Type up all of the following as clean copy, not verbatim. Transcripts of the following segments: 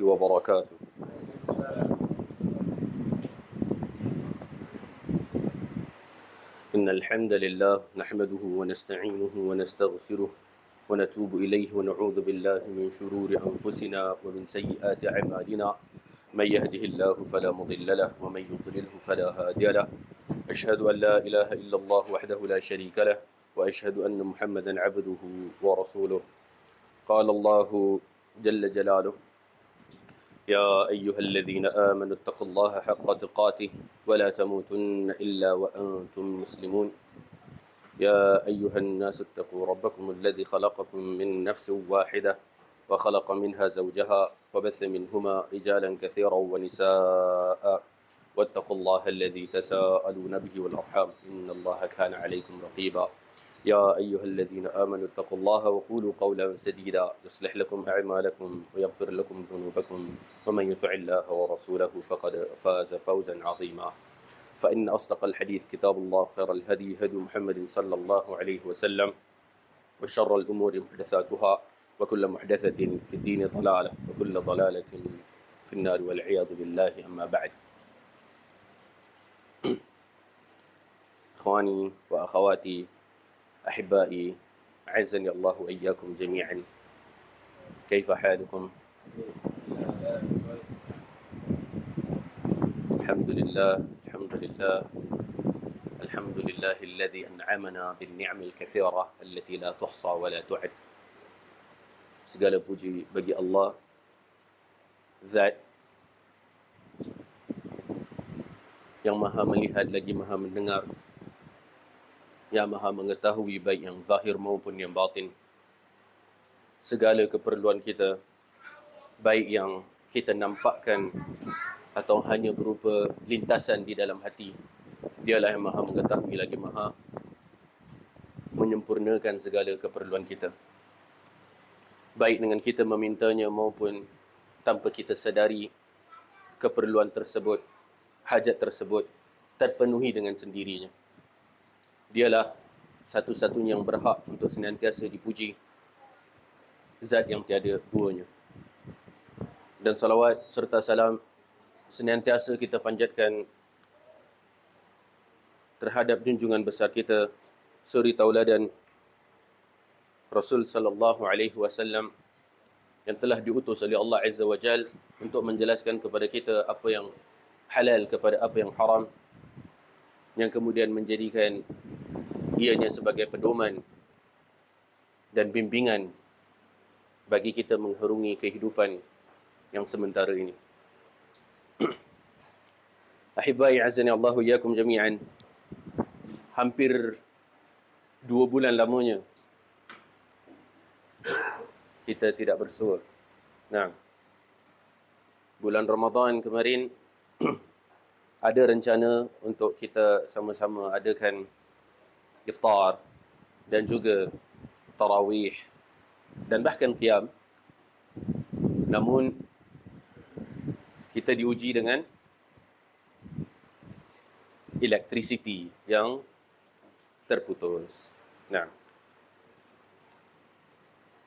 وبركاته. إن الحمد لله نحمده ونستعينه ونستغفره ونتوب إليه ونعوذ بالله من شرور أنفسنا ومن سيئات أعمالنا. من يهده الله فلا مضل له ومن يضلله فلا هادي له. أشهد أن لا إله إلا الله وحده لا شريك له وأشهد أن محمدا عبده ورسوله. قال الله جل جلاله: يا أيها الذين آمنوا اتقوا الله حق تقاته ولا تموتن إلا وأنتم مسلمون. يا أيها الناس اتقوا ربكم الذي خلقكم من نفس واحدة وخلق منها زوجها وبث منهما رجالا كثيرا ونساء واتقوا الله الذي تساءلون به والأرحام إن الله كان عليكم رقيبا. يا أيها الذين آمنوا اتقوا الله وقولوا قولا سديدا يصلح لكم أعمالكم ويغفر لكم ذنوبكم ومن يطع الله ورسوله فقد فاز فوزا عظيما. فإن أصدق الحديث كتاب الله، خير الهدي هدي محمد صلى الله عليه وسلم، وشر الأمور محدثاتها وكل محدثة في الدين ضلالة وكل ضلالة في النار والعياذ بالله. أما بعد. إخواني وأخواتي أحبائي أعزني الله وإياكم جميعا، كيف حالكم؟ الحمد لله الحمد لله الحمد لله الذي أنعمنا بالنعم الكثيرة التي لا تحصى ولا تعد. Segala puji bagi Allah, Zat yang maha melihat lagi maha mendengar, yang maha mengetahui baik yang zahir maupun yang batin. Segala keperluan kita, baik yang kita nampakkan atau hanya berupa lintasan di dalam hati, Dialah yang maha mengetahui lagi maha menyempurnakan segala keperluan kita, baik dengan kita memintanya maupun tanpa kita sedari. Keperluan tersebut, hajat tersebut terpenuhi dengan sendirinya. Dialah satu-satunya yang berhak untuk senantiasa dipuji, Zat yang tiada duanya. Dan salawat serta salam senantiasa kita panjatkan terhadap junjungan besar kita, suri tauladan Rasul sallallahu alaihi wasallam, yang telah diutus oleh Allah Azza wa Jal untuk menjelaskan kepada kita apa yang halal kepada apa yang haram, yang kemudian menjadikan ianya sebagai pedoman dan bimbingan bagi kita mengharungi kehidupan yang sementara ini. Ahibai azani Allahu iyyakum jami'an. Hampir 2 bulan lamanya kita tidak bersua. Nah, bulan Ramadan kemarin ada rencana untuk kita sama-sama adakan iftar dan juga tarawih dan bahkan qiyam. Namun kita diuji dengan elektrisiti yang terputus. Nah,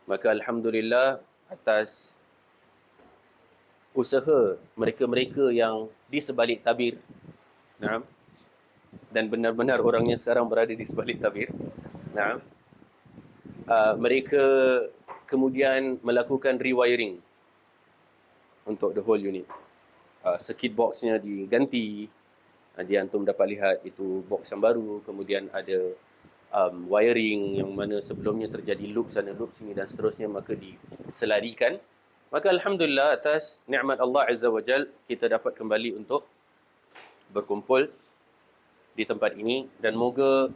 maka alhamdulillah atas usaha mereka-mereka yang di sebalik tabir, nah, dan benar-benar orangnya sekarang berada di sebalik tabir. Nah, mereka kemudian melakukan rewiring untuk the whole unit. Circuit boxnya diganti. Nanti antum dapat lihat itu box yang baru. Kemudian ada wiring yang mana sebelumnya terjadi loop sana loop sini dan seterusnya, maka diselarikan. Maka alhamdulillah atas nikmat Allah Azza wa Jal, kita dapat kembali untuk berkumpul di tempat ini. Dan moga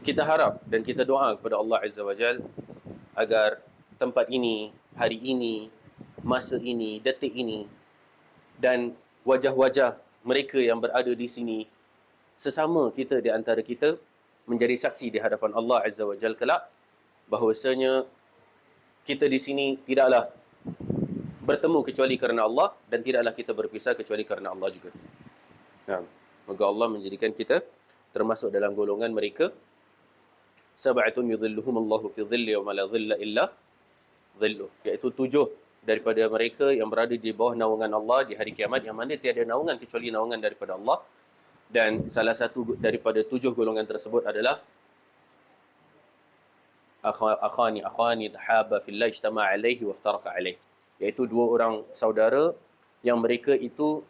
kita harap dan kita doa kepada Allah Azza wa Jal agar tempat ini, hari ini, masa ini, detik ini, dan wajah-wajah mereka yang berada di sini, sesama kita di antara kita, menjadi saksi di hadapan Allah Azza wa Jal kelak bahawasanya kita di sini tidaklah bertemu kecuali kerana Allah, dan tidaklah kita berpisah kecuali kerana Allah juga. Nah, moga Allah menjadikan kita termasuk dalam golongan mereka sab'atun yudhilluhum Allahu fi dhilli wa ma la dhilla illa dhilluh, iaitu 7 daripada mereka yang berada di bawah naungan Allah di hari kiamat, yang mana tiada naungan kecuali naungan daripada Allah. Dan salah satu daripada 7 golongan tersebut adalah akhani tahaba fillah ijtama alaihi waftaraka alaihi, iaitu 2 orang saudara yang mereka itu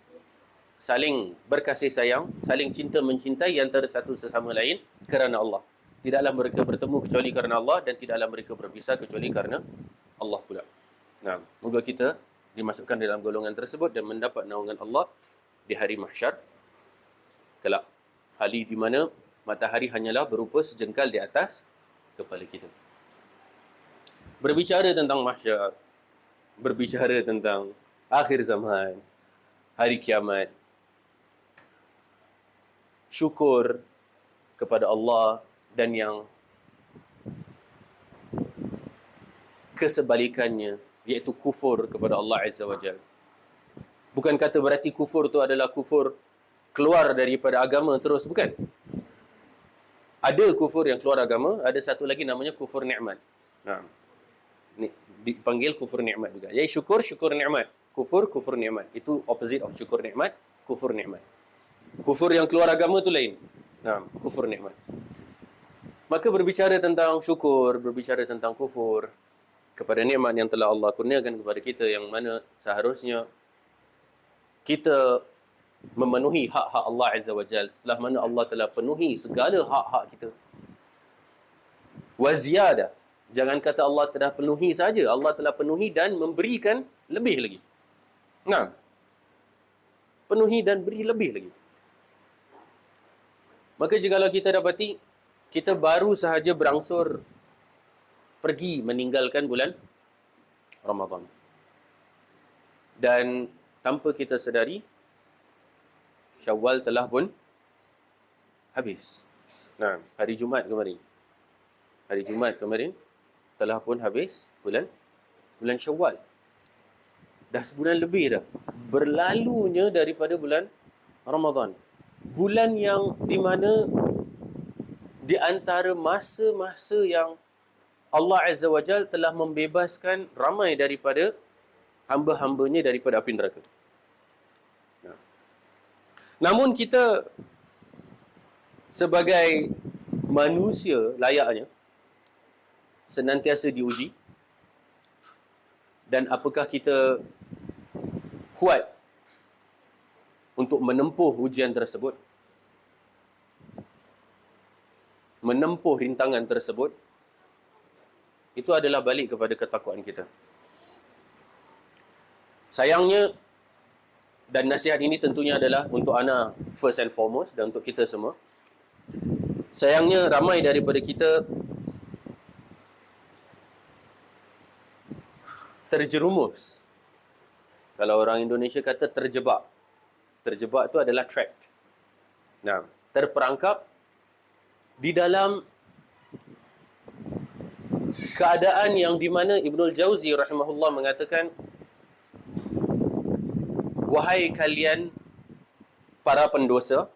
saling berkasih sayang, saling cinta mencintai antara satu sesama lain kerana Allah. Tidaklah mereka bertemu kecuali kerana Allah, dan tidaklah mereka berpisah kecuali kerana Allah pula. Nah, moga kita dimasukkan dalam golongan tersebut dan mendapat naungan Allah di hari mahsyar kelak. Hari di mana matahari hanyalah berupa sejengkal di atas kepala kita. Berbicara tentang mahsyar, berbicara tentang akhir zaman, hari kiamat, syukur kepada Allah, dan yang kesebalikannya, iaitu kufur kepada Allah Azza wa Jalla. Bukan kata berarti kufur itu adalah kufur keluar daripada agama terus, bukan. Ada kufur yang keluar agama, ada satu lagi namanya kufur nikmat. Nah, dipanggil kufur nikmat juga. Jadi syukur nikmat, kufur nikmat. Itu opposite of syukur nikmat, kufur nikmat. Kufur yang keluar agama itu lain. Nah, kufur nikmat. Maka berbicara tentang syukur, berbicara tentang kufur kepada nikmat yang telah Allah kurniakan kepada kita, yang mana seharusnya kita memenuhi hak-hak Allah Azza wa Jalla setelah mana Allah telah penuhi segala hak-hak kita. Wa ziyadah. Jangan kata Allah telah penuhi saja, Allah telah penuhi dan memberikan lebih lagi. Nah, penuhi dan beri lebih lagi. Maka jikalau kita dapati kita baru sahaja berangsur pergi meninggalkan bulan Ramadan, dan tanpa kita sedari Syawal telah pun habis. Nah, hari Jumaat kemarin telah pun habis bulan Syawal. Dah sebulan lebih dah berlalunya daripada bulan Ramadan. Bulan yang di mana di antara masa-masa yang Allah Azza wa Jalla telah membebaskan ramai daripada hamba-hambanya daripada api neraka. Namun kita sebagai manusia layaknya senantiasa diuji, dan apakah kita kuat untuk menempuh ujian tersebut, menempuh rintangan tersebut. Itu adalah balik kepada ketakwaan kita. Sayangnya, dan nasihat ini tentunya adalah untuk ana first and foremost, dan untuk kita semua. Sayangnya ramai daripada kita terjerumus. Kalau orang Indonesia kata terjebak. Terjebak itu adalah trapped. Nah, terperangkap di dalam keadaan yang di mana Ibnul Jauzi rahimahullah mengatakan, wahai kalian para pendosa,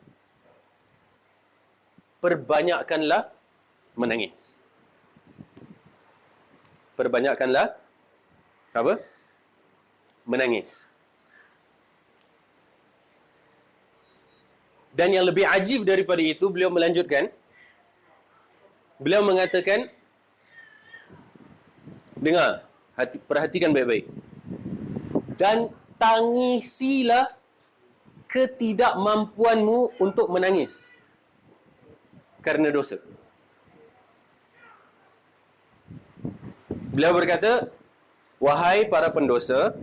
perbanyakkanlah menangis. Perbanyakkanlah apa? Menangis. Dan yang lebih ajib daripada itu, beliau melanjutkan, beliau mengatakan, dengar, perhatikan baik-baik, dan tangisilah ketidakmampuanmu untuk menangis kerana dosa. Beliau berkata, wahai para pendosa,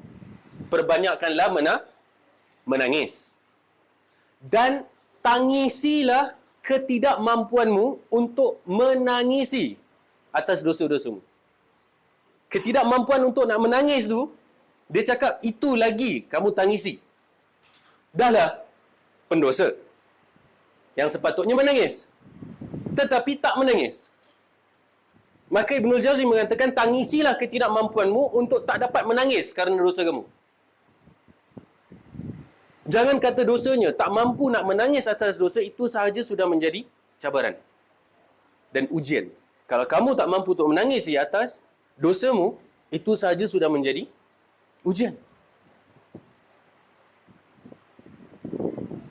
perbanyakkanlah menangis, dan tangisilah ketidakmampuanmu untuk menangisi atas dosa-dosamu. Ketidakmampuan untuk nak menangis tu, dia cakap itu lagi kamu tangisi. Dahlah pendosa yang sepatutnya menangis, tetapi tak menangis. Maka Ibnul Jauzi mengatakan, tangisilah ketidakmampuanmu untuk tak dapat menangis kerana dosa kamu. Jangan kata dosanya, tak mampu nak menangis atas dosa, itu sahaja sudah menjadi cabaran dan ujian. Kalau kamu tak mampu untuk menangis di atas dosamu, itu sahaja sudah menjadi Ujian.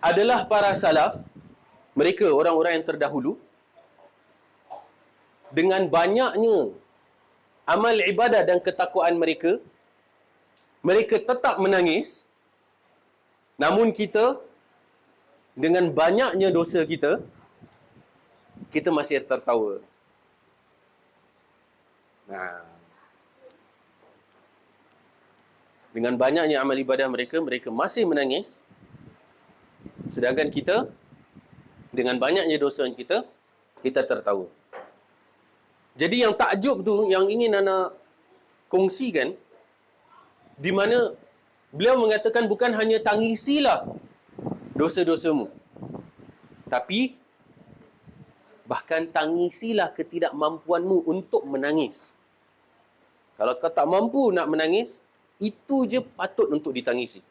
Adalah para salaf, mereka orang-orang yang terdahulu, dengan banyaknya amal ibadah dan ketakwaan mereka, mereka tetap menangis. Namun kita, dengan banyaknya dosa kita, kita masih tertawa. Nah, dengan banyaknya amal ibadah mereka, mereka masih menangis. Sedangkan kita, dengan banyaknya dosa kita, kita tertawa. Jadi yang takjub tu, yang ingin anak kongsikan, di mana beliau mengatakan bukan hanya tangisilah dosa-dosamu, tapi bahkan tangisilah ketidakmampuanmu untuk menangis. Kalau kau tak mampu nak menangis, itu je patut untuk ditangisi.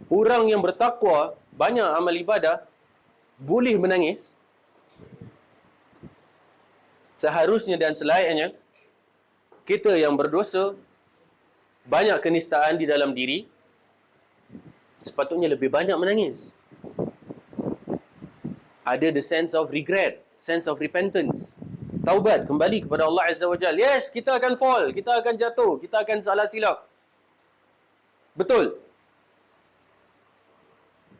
Orang yang bertakwa, banyak amal ibadah, boleh menangis. Seharusnya dan selayaknya, kita yang berdosa, banyak kenistaan di dalam diri, sepatutnya lebih banyak menangis. Ada the sense of regret, sense of repentance. Taubat, kembali kepada Allah Azza wa Jalla. Yes, kita akan fall, kita akan jatuh, kita akan salah silap. Betul.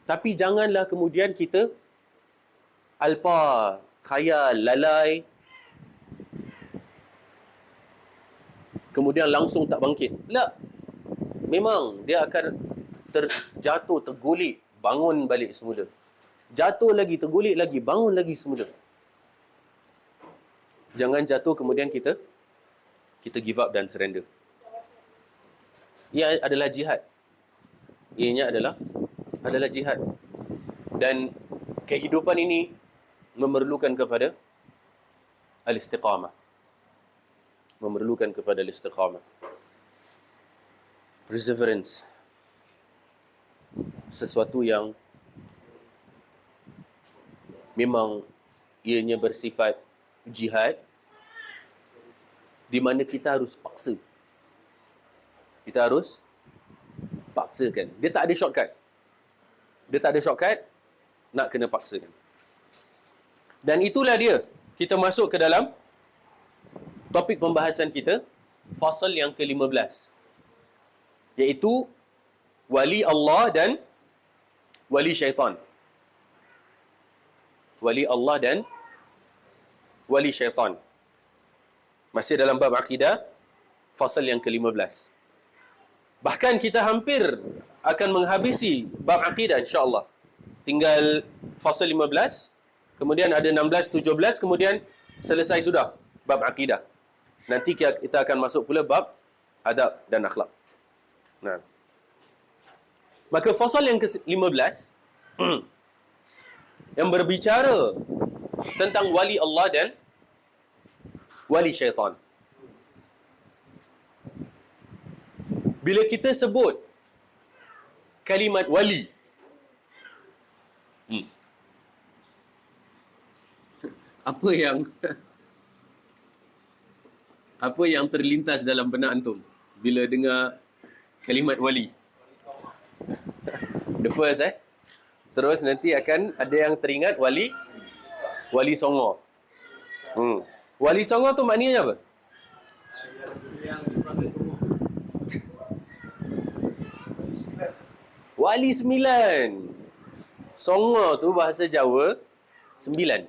Tapi janganlah kemudian kita alpa, khayal, lalai, kemudian langsung tak bangkit. Tak. Memang dia akan terjatuh, tergolek, bangun balik semula. Jatuh lagi, tergolek lagi, bangun lagi semula. Jangan jatuh kemudian kita give up dan surrender. Ia adalah jihad. Ianya adalah jihad. Dan kehidupan ini memerlukan kepada al-istiqamah. Memerlukan kepada al-istiqamah. Perseverance. Sesuatu yang memang ianya bersifat jihad, di mana kita harus paksa. Kita harus paksakan. Dia tak ada shortcut. Nak kena paksakan. Dan itulah dia. Kita masuk ke dalam topik pembahasan kita, fasal yang ke-15. Iaitu wali Allah dan wali syaitan. Wali Allah dan wali syaitan. Masih dalam bab akidah, fasal yang ke-15. Bahkan kita hampir akan menghabisi bab akidah insya-Allah. Tinggal fasal 15, kemudian ada 16, 17, kemudian selesai sudah bab akidah. Nanti kita akan masuk pula bab adab dan akhlak. Nah. Maka fasal yang ke-15 yang berbicara tentang wali Allah dan wali syaitan. Bila kita sebut kalimat wali, apa yang terlintas dalam benak antum bila dengar kalimat wali? The first Terus nanti akan ada yang teringat wali songo. Wali songo tu maknanya apa? Yang dipanggil songo. Wali 9. Songo tu bahasa Jawa 9.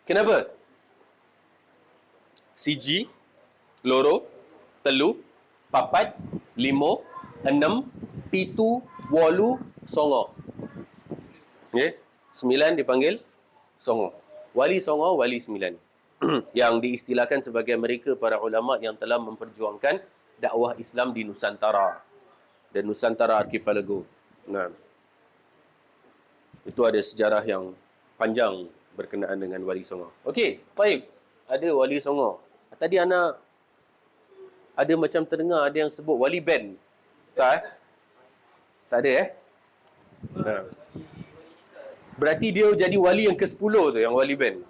Kenapa? Siji, loro, telu, papat, limo, enam, pitu, wolu, songo. Okay? 9 dipanggil songo. Wali songo, wali 9. Yang diistilahkan sebagai mereka para ulama yang telah memperjuangkan dakwah Islam di Nusantara dan Nusantara Archipelago. Nah, itu ada sejarah yang panjang berkenaan dengan wali songo. Okey, baik. Ada wali songo. Tadi anak ada macam terdengar ada yang sebut wali band. Tak Tak ada Nah. Berarti dia jadi wali yang ke-10 tu, yang wali band.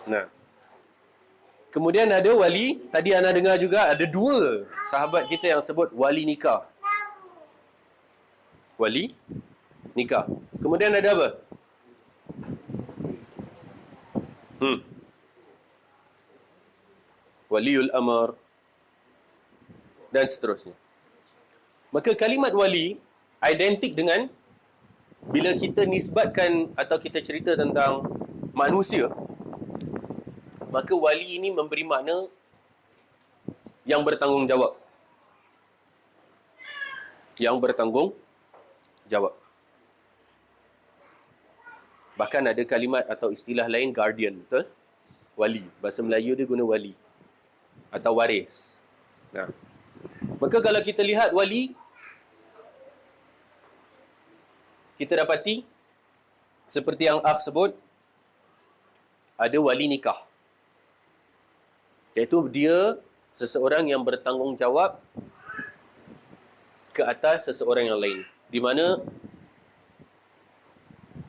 Nah. Kemudian ada wali, tadi anda dengar juga ada dua sahabat kita yang sebut wali nikah. Wali nikah. Kemudian ada apa? Waliul amr dan seterusnya. Maka kalimat wali identik dengan bila kita nisbatkan atau kita cerita tentang manusia, maka wali ini memberi makna yang bertanggungjawab. Yang bertanggungjawab. Bahkan ada kalimat atau istilah lain guardian, betul? Wali. Bahasa Melayu dia guna wali atau waris. Nah, maka kalau kita lihat wali, kita dapati seperti yang Akh sebut, ada wali nikah, iaitu dia seseorang yang bertanggungjawab ke atas seseorang yang lain, di mana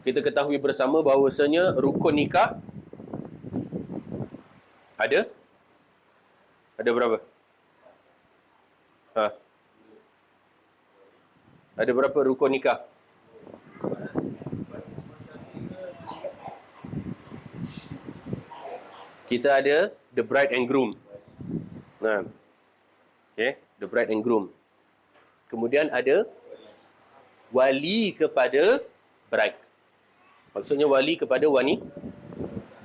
kita ketahui bersama bahawasanya rukun nikah ada berapa? Ada berapa rukun nikah? Kita ada the bride and groom. Nah, okay, the bride and groom. Kemudian ada wali kepada bride. Maksudnya wali kepada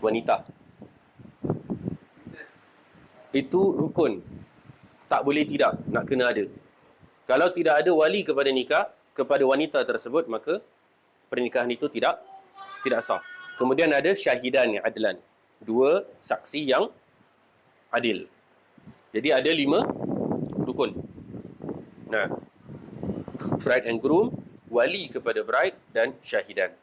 wanita. Itu rukun. Tak boleh tidak, nak kena ada. Kalau tidak ada wali kepada nikah, kepada wanita tersebut, maka pernikahan itu tidak sah. Kemudian ada syahidan yang adlan. Dua saksi yang adil. Jadi ada 5 rukun. Nah, bride and groom, wali kepada bride dan syahidan.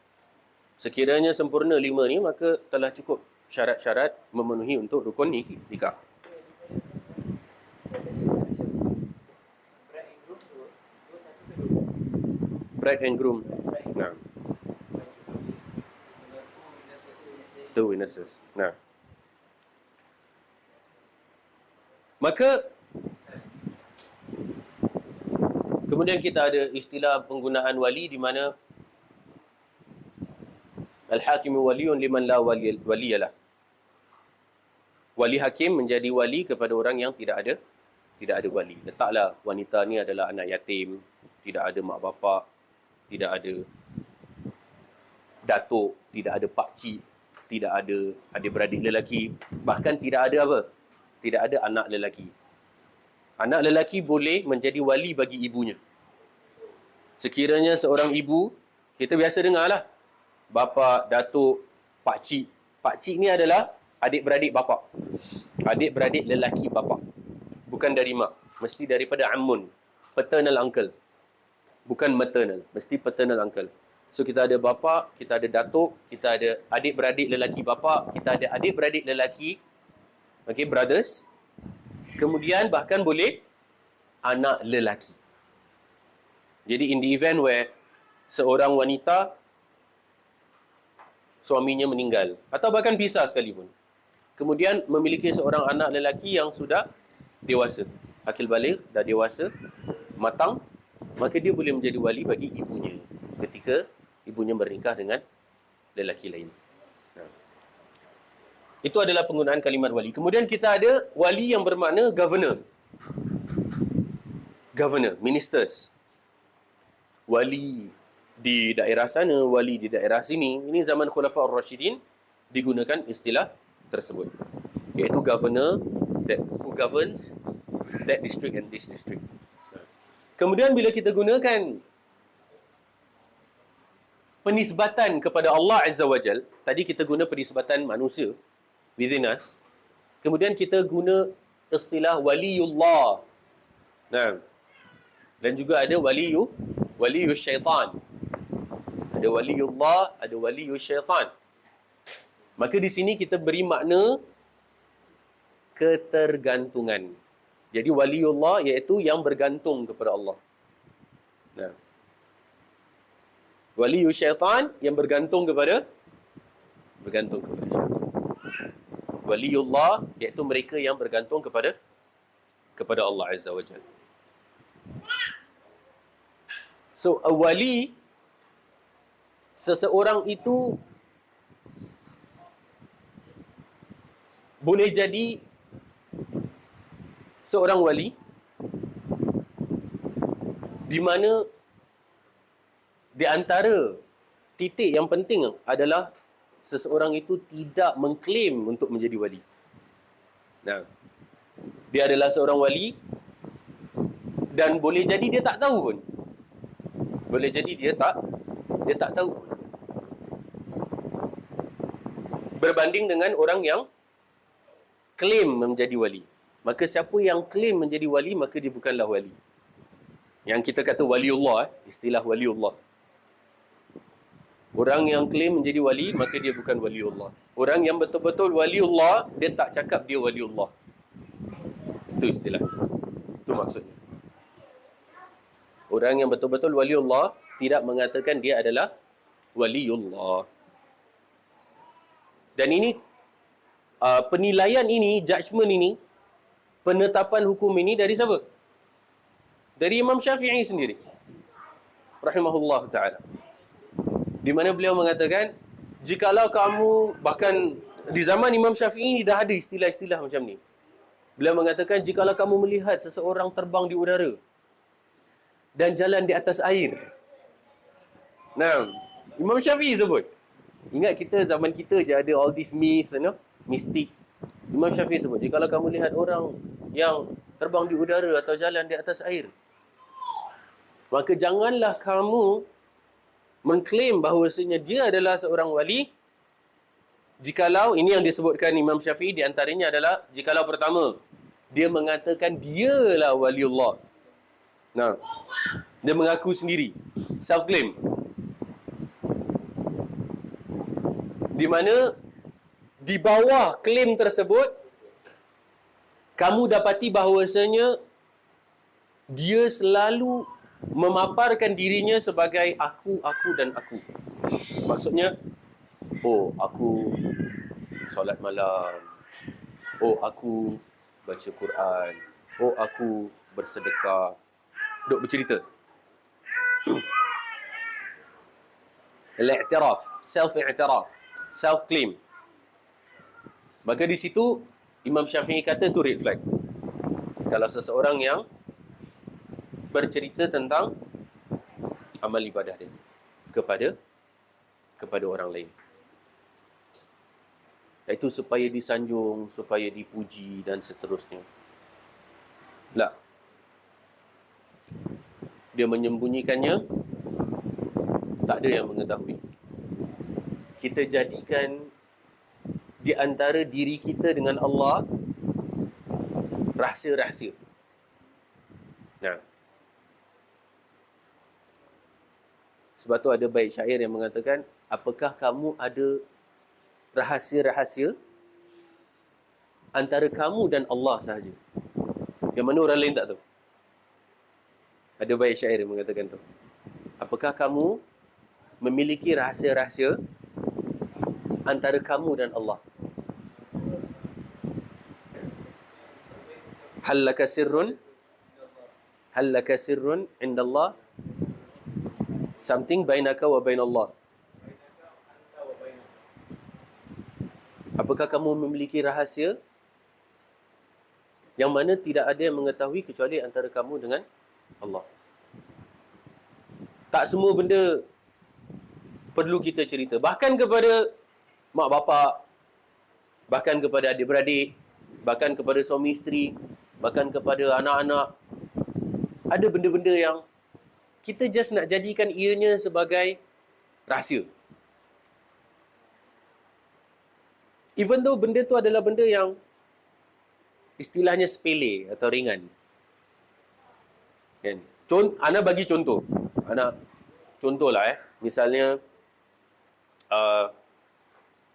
Sekiranya sempurna 5 ni, maka telah cukup syarat-syarat memenuhi untuk rukun nikah. Bride and groom. Nah. 2 witnesses. Nah. Maka kemudian kita ada istilah penggunaan wali di mana al-hakimu waliyun liman la waliyalah. Wali hakim menjadi wali kepada orang yang tidak ada wali. Letaklah wanita ni adalah anak yatim, tidak ada mak bapak, tidak ada datuk, tidak ada pakcik, tidak ada adik-beradik lelaki, bahkan tidak ada apa? Tidak ada anak lelaki. Anak lelaki boleh menjadi wali bagi ibunya. Sekiranya seorang ibu, kita biasa dengar lah, bapa, datuk, pakcik. Pakcik ni adalah adik-beradik bapa. Adik-beradik lelaki bapa. Bukan dari mak. Mesti daripada ammun. Paternal uncle. Bukan maternal. Mesti paternal uncle. So kita ada bapa, kita ada datuk, kita ada adik-beradik lelaki bapa, kita ada adik-beradik lelaki, okay, brothers. Kemudian bahkan boleh anak lelaki. Jadi in the event where seorang wanita suaminya meninggal atau bahkan pisah sekalipun, kemudian memiliki seorang anak lelaki yang sudah dewasa, akil baligh, dah dewasa, matang, maka dia boleh menjadi wali bagi ibunya ketika ibunya bernikah dengan lelaki lain. Itu adalah penggunaan kalimat wali. Kemudian kita ada wali yang bermakna governor. Governor, ministers. Wali di daerah sana, wali di daerah sini. Ini zaman Khulafaur Rashidin digunakan istilah tersebut. Iaitu governor who governs that district and this district. Kemudian bila kita gunakan penisbatan kepada Allah Azza wa Jal, tadi kita guna penisbatan manusia within us, kemudian kita guna istilah waliullah. Nah, dan juga ada waliyu syaitan. Ada waliullah, ada waliyu syaitan. Maka di sini kita beri makna ketergantungan. Jadi waliullah iaitu yang bergantung kepada Allah. Nah, waliyu syaitan yang bergantung kepada syaitan. Waliullah iaitu mereka yang bergantung kepada Allah Azza wa Jalla. So, a wali, seseorang itu boleh jadi seorang wali di mana di antara titik yang penting adalah seseorang itu tidak mengklaim untuk menjadi wali. Nah, dia adalah seorang wali dan boleh jadi dia tak tahu pun. Boleh jadi dia tak tahu pun. Berbanding dengan orang yang klaim menjadi wali. Maka siapa yang klaim menjadi wali, maka dia bukanlah wali. Yang kita kata waliullah, istilah waliullah. Orang yang klaim menjadi wali, maka dia bukan waliullah. Orang yang betul-betul waliullah, dia tak cakap dia waliullah. Itu istilah. Itu maksudnya. Orang yang betul-betul waliullah tidak mengatakan dia adalah waliullah. Dan ini penilaian ini, judgement ini, penetapan hukum ini dari siapa? Dari Imam Syafi'i sendiri, rahimahullah ta'ala. Di mana beliau mengatakan, jikalau kamu, bahkan di zaman Imam Syafi'i dah ada istilah-istilah macam ni. Beliau mengatakan, jikalau kamu melihat seseorang terbang di udara dan jalan di atas air. Nah, Imam Syafi'i sebut. Ingat kita, zaman kita je ada all this myth, mistik. Imam Syafi'i sebut, jikalau kamu lihat orang yang terbang di udara atau jalan di atas air, maka janganlah kamu mengklaim bahawasanya dia adalah seorang wali, jikalau, ini yang disebutkan Imam Syafi'i di antaranya adalah, jikalau pertama, dia mengatakan dialah waliullah. Nah, dia mengaku sendiri, self-claim. Di mana di bawah klaim tersebut, kamu dapati bahawasanya dia selalu memaparkan dirinya sebagai aku, dan aku. Maksudnya, oh, aku solat malam. Oh, aku baca Quran. Oh, aku bersedekah. Duk bercerita. Al-i'tiraf, self-i'tiraf, self-claim. Maka di situ Imam Syafi'i kata tu red flag. Kalau seseorang yang bercerita tentang amal ibadah dia kepada orang lain, iaitu supaya disanjung, supaya dipuji dan seterusnya. Tak. Dia menyembunyikannya, tak ada yang mengetahui. Kita jadikan di antara diri kita dengan Allah rahsia-rahsia. Nah, sebab tu ada bait syair yang mengatakan, apakah kamu ada rahsia-rahsia antara kamu dan Allah sahaja, yang mana orang lain tak tahu? Ada bait syair yang mengatakan tu. Apakah kamu memiliki rahsia-rahsia antara kamu dan Allah? Hal laka sirrun indallah, something bainaka wa bainallah. Apakah kamu memiliki rahsia yang mana tidak ada yang mengetahui kecuali antara kamu dengan Allah? Tak semua benda perlu kita cerita. Bahkan kepada mak bapak, bahkan kepada adik-beradik, bahkan kepada suami isteri, bahkan kepada anak-anak. Ada benda-benda yang kita just nak jadikan ianya sebagai rahsia. Even though benda tu adalah benda yang istilahnya sepele atau ringan. Kan? Ana bagi contoh. Contohlah misalnya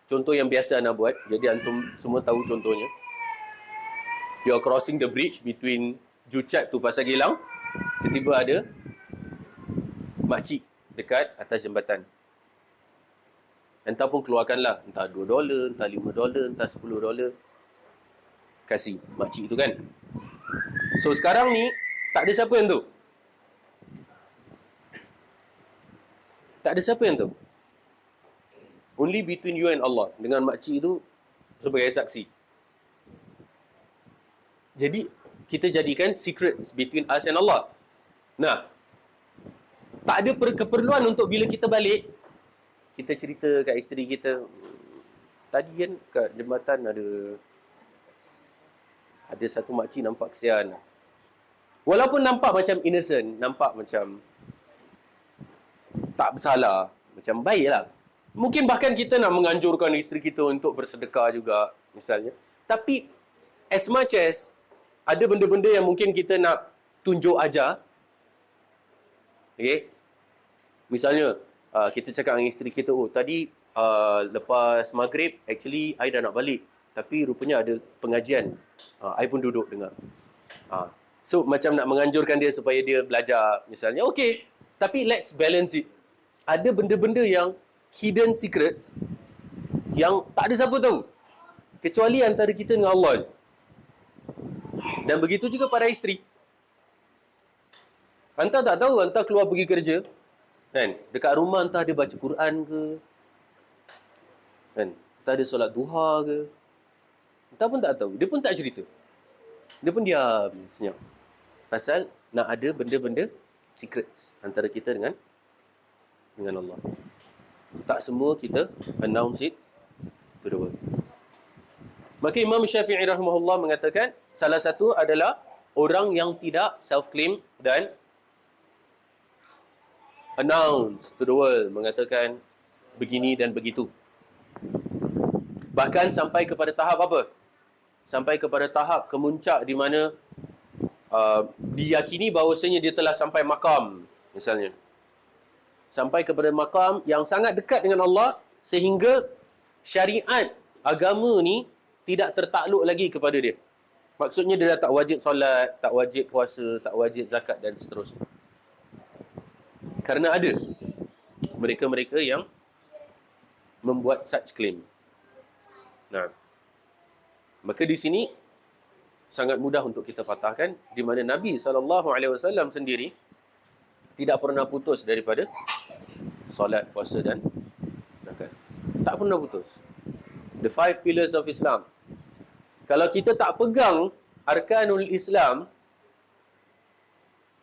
contoh yang biasa Ana buat, jadi antum semua tahu contohnya. You are crossing the bridge between Jucat tu Pasar Gilang, tiba-tiba ada makcik dekat atas jambatan. Entah pun keluarkanlah, entah $2, entah $5, entah $10. kasih makcik tu kan. So sekarang ni tak ada siapa yang tahu. Tak ada siapa yang tahu. Only between you and Allah, dengan makcik tu sebagai saksi. Jadi kita jadikan secrets between us and Allah. Nah, tak ada keperluan untuk bila kita balik, kita cerita kat isteri kita, tadi kan kat jambatan ada satu makcik nampak kesian. Walaupun nampak macam innocent, nampak macam tak bersalah, macam baik lah. Mungkin bahkan kita nak menganjurkan isteri kita untuk bersedekah juga, misalnya. Tapi as much as ada benda-benda yang mungkin kita nak tunjuk ajar, okay? Misalnya kita cakap dengan isteri kita, oh tadi lepas maghrib actually I dah nak balik, tapi rupanya ada pengajian, I pun duduk dengar. So macam nak menganjurkan dia supaya dia belajar, misalnya. Okay, tapi let's balance it. Ada benda-benda yang hidden secrets yang tak ada siapa tahu kecuali antara kita dengan Allah je. Dan begitu juga para isteri. Hantar tak tahu, hantar keluar pergi kerja kan, dekat rumah entah dia baca Quran ke kan, entah dia solat duha ke, entah pun tak tahu. Dia pun tak cerita, dia pun diam senyap. Pasal nak ada benda-benda secrets antara kita dengan Allah. Tak semua kita announce it to the world. Maka Imam Syafi'i rahimahullah mengatakan salah satu adalah orang yang tidak self-claim dan announce to the world, mengatakan begini dan begitu. Bahkan sampai kepada tahap apa? Sampai kepada tahap kemuncak di mana diyakini bahawasanya dia telah sampai makam, misalnya. Sampai kepada makam yang sangat dekat dengan Allah, sehingga syariat agama ni tidak tertakluk lagi kepada dia. Maksudnya dia dah tak wajib solat, tak wajib puasa, tak wajib zakat dan seterusnya. Kerana ada mereka-mereka yang membuat such claim. Nah, maka di sini sangat mudah untuk kita patahkan, di mana Nabi SAW sendiri tidak pernah putus daripada solat, puasa dan zakat. Tak pernah putus. The 5 pillars of Islam. Kalau kita tak pegang arkanul Islam,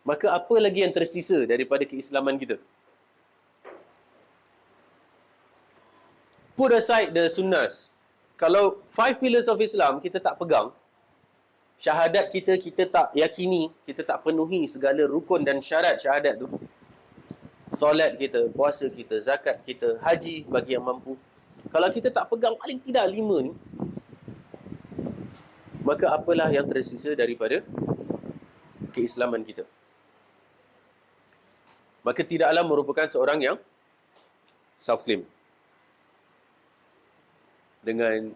maka apa lagi yang tersisa daripada keislaman kita? Put aside the sunnahs. Kalau 5 pillars of Islam kita tak pegang, syahadat kita tak yakini, kita tak penuhi segala rukun dan syarat syahadat tu, solat kita, puasa kita, zakat kita, haji bagi yang mampu, kalau kita tak pegang paling tidak 5 ni, maka apalah yang tersisa daripada keislaman kita? Maka tidaklah merupakan seorang yang self-claim dengan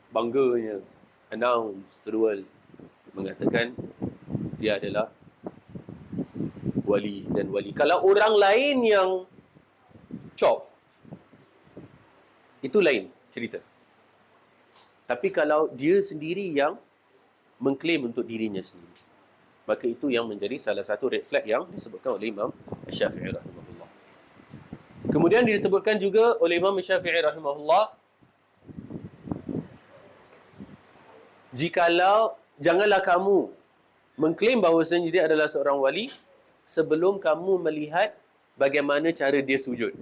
bangganya announce to the world, mengatakan dia adalah wali dan wali. Kalau orang lain yang cop, itu lain cerita. Tapi kalau dia sendiri yang mengklaim untuk dirinya sendiri, maka itu yang menjadi salah satu red flag yang disebutkan oleh Imam Syafi'i rahimahullah. Kemudian disebutkan juga oleh Imam Syafi'i rahimahullah, jikalau janganlah kamu mengklaim bahawasanya dia adalah seorang wali sebelum kamu melihat bagaimana cara dia sujud.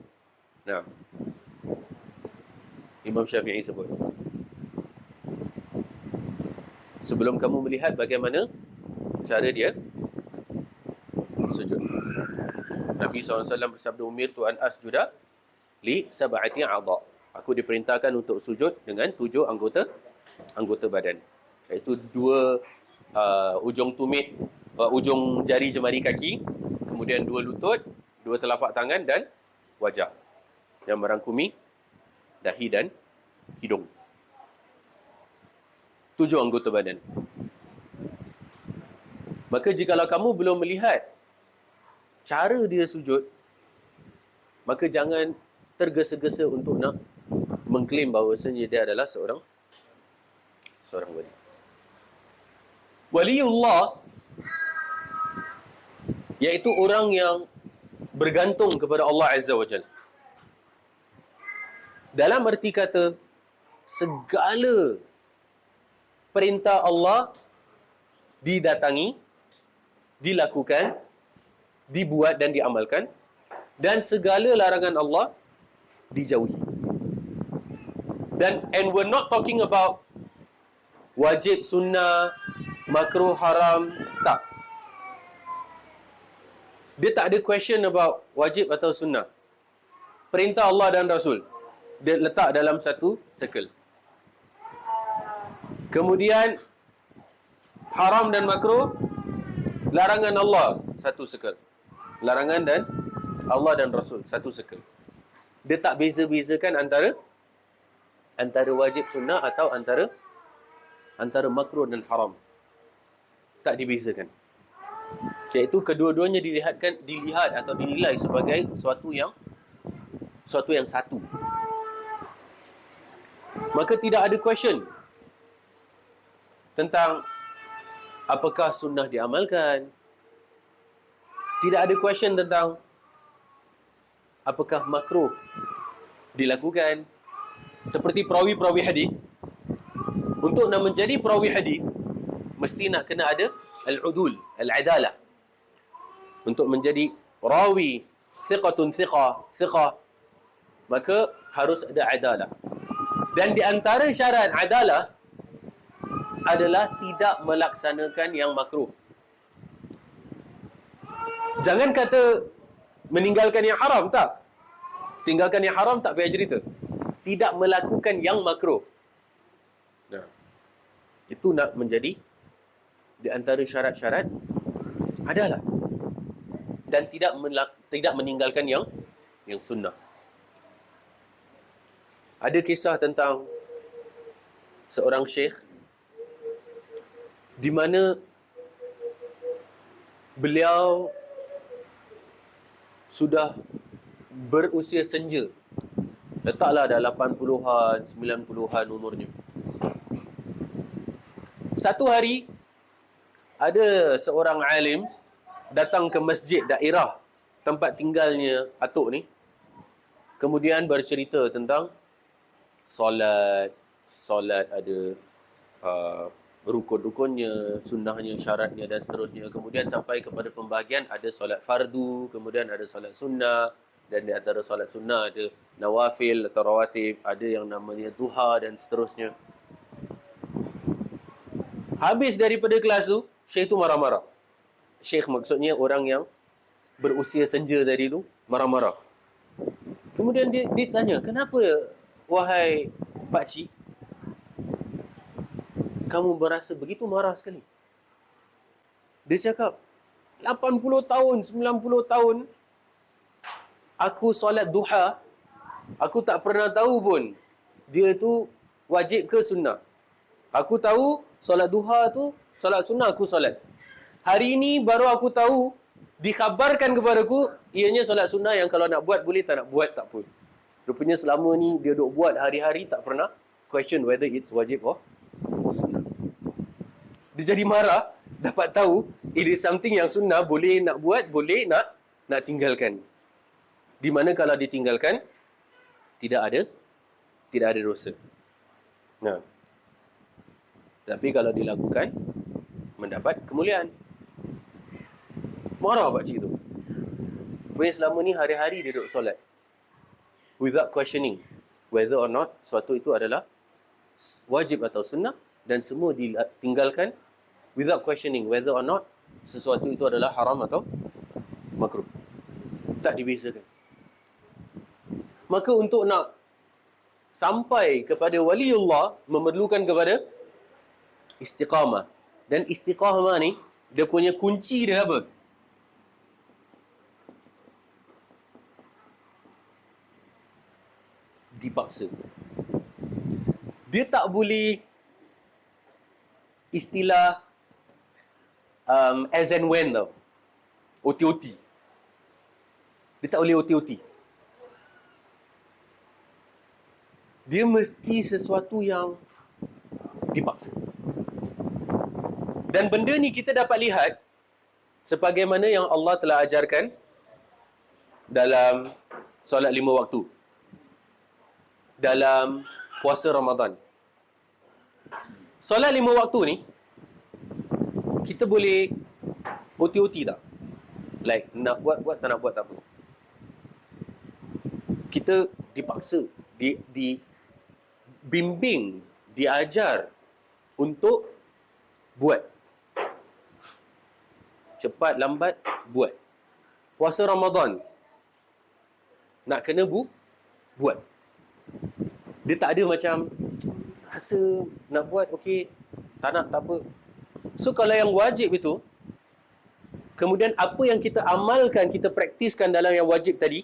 Nah, Imam Syafi'i sebut, sebelum kamu melihat bagaimana cara dia sujud. Nabi SAW bersabda, umirtu an asjuda li sab'ati a'dha. Aku diperintahkan untuk sujud dengan 7 anggota badan. Iaitu 2 ujung tumit, ujung jari jemari kaki, kemudian 2 lutut, 2 telapak tangan dan wajah yang merangkumi dahi dan hidung. 7 anggota badan. Maka jikalau kamu belum melihat cara dia sujud, maka jangan tergesa-gesa untuk nak mengklaim bahawasanya dia adalah seorang wali. Waliullah iaitu orang yang bergantung kepada Allah Azza wa Jalla. Dalam arti kata, segala perintah Allah didatangi, dilakukan, dibuat dan diamalkan, dan segala larangan Allah dijauhi. And we're not talking about wajib, sunnah, makruh, haram, tak. Dia tak ada question about wajib atau sunnah. Perintah Allah dan Rasul dia letak dalam satu circle. Kemudian haram dan makruh, larangan Allah satu circle. Larangan dan Allah dan Rasul satu circle. Dia tak beza-bezakan antara wajib, sunnah atau antara makruh dan haram. Tak dibezakan. Iaitu kedua-duanya dilihat atau dinilai sebagai sesuatu yang satu. Maka tidak ada question tentang apakah sunnah diamalkan. Tidak ada question tentang apakah makruh dilakukan. Seperti perawi-perawi hadis, untuk nak menjadi perawi hadis mesti nak kena ada al-udul, al-adalah. Untuk menjadi rawi thiqah, maka harus ada adalah. Dan di antara syarat adalah adalah tidak melaksanakan yang makruh. Jangan kata meninggalkan yang haram, tak. Tinggalkan yang haram tak payah cerita. Tidak melakukan yang makruh. Nah, itu nak menjadi di antara syarat-syarat adalah. Dan tidak meninggalkan yang sunnah. Ada kisah tentang seorang syekh di mana beliau sudah berusia senja. Letaklah dah 80-an, 90-an umurnya. Satu hari, ada seorang alim datang ke masjid daerah tempat tinggalnya atuk ni. Kemudian bercerita tentang solat ada rukun-rukunnya, sunnahnya, syaratnya dan seterusnya. Kemudian sampai kepada pembahagian ada solat fardu, kemudian ada solat sunnah, dan di antara solat sunnah ada nawafil atau rawatib, ada yang namanya duha dan seterusnya. Habis daripada kelas tu, syekh tu marah-marah. Syekh maksudnya orang yang berusia senja tadi tu marah-marah. Kemudian dia tanya, kenapa wahai pakcik, kamu berasa begitu marah sekali? Dia cakap, 80 tahun, 90 tahun, aku solat duha, aku tak pernah tahu pun dia tu wajib ke sunnah. Aku tahu solat duha tu, solat sunnah aku solat. Hari ini baru aku tahu, dikhabarkan kepadaku, ianya solat sunnah yang kalau nak buat boleh, tak nak buat tak pun. Rupanya selama ni dia duk buat hari-hari, tak pernah question whether it's wajib or sunnah. Dia jadi marah, dapat tahu it is something yang sunnah, boleh nak buat, boleh nak tinggalkan. Di mana kalau ditinggalkan, tidak ada dosa. Nah, tapi kalau dilakukan, mendapat kemuliaan. Marah pakcik tu. Pokoknya selama ni hari-hari dia duduk solat, without questioning whether or not sesuatu itu adalah wajib atau sunnah, dan semua ditinggalkan without questioning whether or not sesuatu itu adalah haram atau makruh. Tak dibezakan. Maka untuk nak sampai kepada waliullah memerlukan kepada istiqamah. Dan istiqamah ni, dia punya kunci dia apa? Dipaksa. Dia tak boleh istilah as and when tau. OT-OT. Dia tak boleh OT-OT. Dia mesti sesuatu yang dipaksa. Dan benda ni kita dapat lihat sebagaimana yang Allah telah ajarkan dalam solat 5 waktu, dalam puasa Ramadan. Solat 5 waktu ni kita boleh OT-OT tak? Like nak buat tak nak buat tak apa. Kita dipaksa, dibimbing, diajar untuk buat. Cepat lambat buat. Puasa Ramadan nak kena buat. Dia tak ada macam rasa nak buat okey, tak nak tak apa. So kalau yang wajib itu, kemudian apa yang kita amalkan, kita praktiskan dalam yang wajib tadi,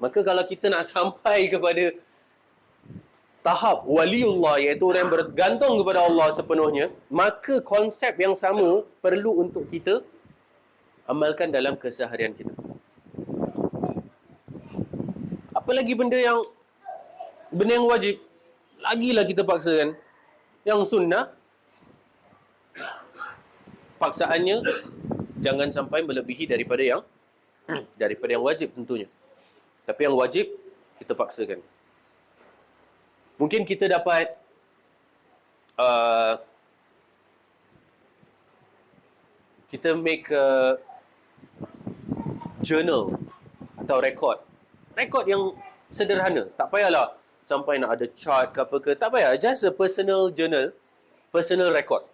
maka kalau kita nak sampai kepada tahap waliullah, iaitu orang yang bergantung kepada Allah sepenuhnya, maka konsep yang sama perlu untuk kita amalkan dalam keseharian kita. Apalagi benda yang wajib, lagilah kita paksakan. Yang sunnah, paksaannya jangan sampai melebihi daripada yang wajib tentunya. Tapi yang wajib kita paksakan. Mungkin kita dapat kita make a journal atau rekod yang sederhana. Tak payahlah sampai nak ada chart ke apa ke. Tak payah. Just a personal journal, personal record.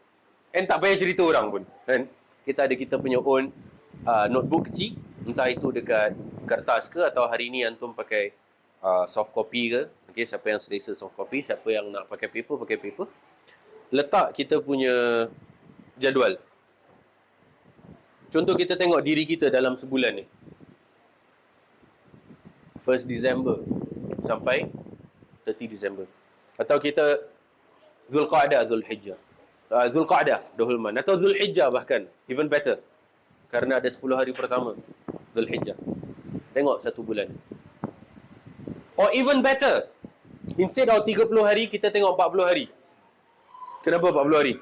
And tak payah cerita orang pun. Kan? Kita ada kita punya own notebook kecil. Entah itu dekat kertas ke, atau hari ni antum pakai soft copy ke. Okay, siapa yang selesa soft copy, siapa yang nak pakai paper. Letak kita punya jadual. Contoh kita tengok diri kita dalam sebulan ni. 1 December sampai 30 December. Atau kita Zulqa'dah, Zulhijjah. Zulqa'dah, Dahulman. Atau Zulhijjah bahkan. Even better. Kerana ada 10 hari pertama Zulhijjah. Tengok 1 bulan. Or even better, instead of 30 hari, kita tengok 40 hari. Kenapa 40 hari?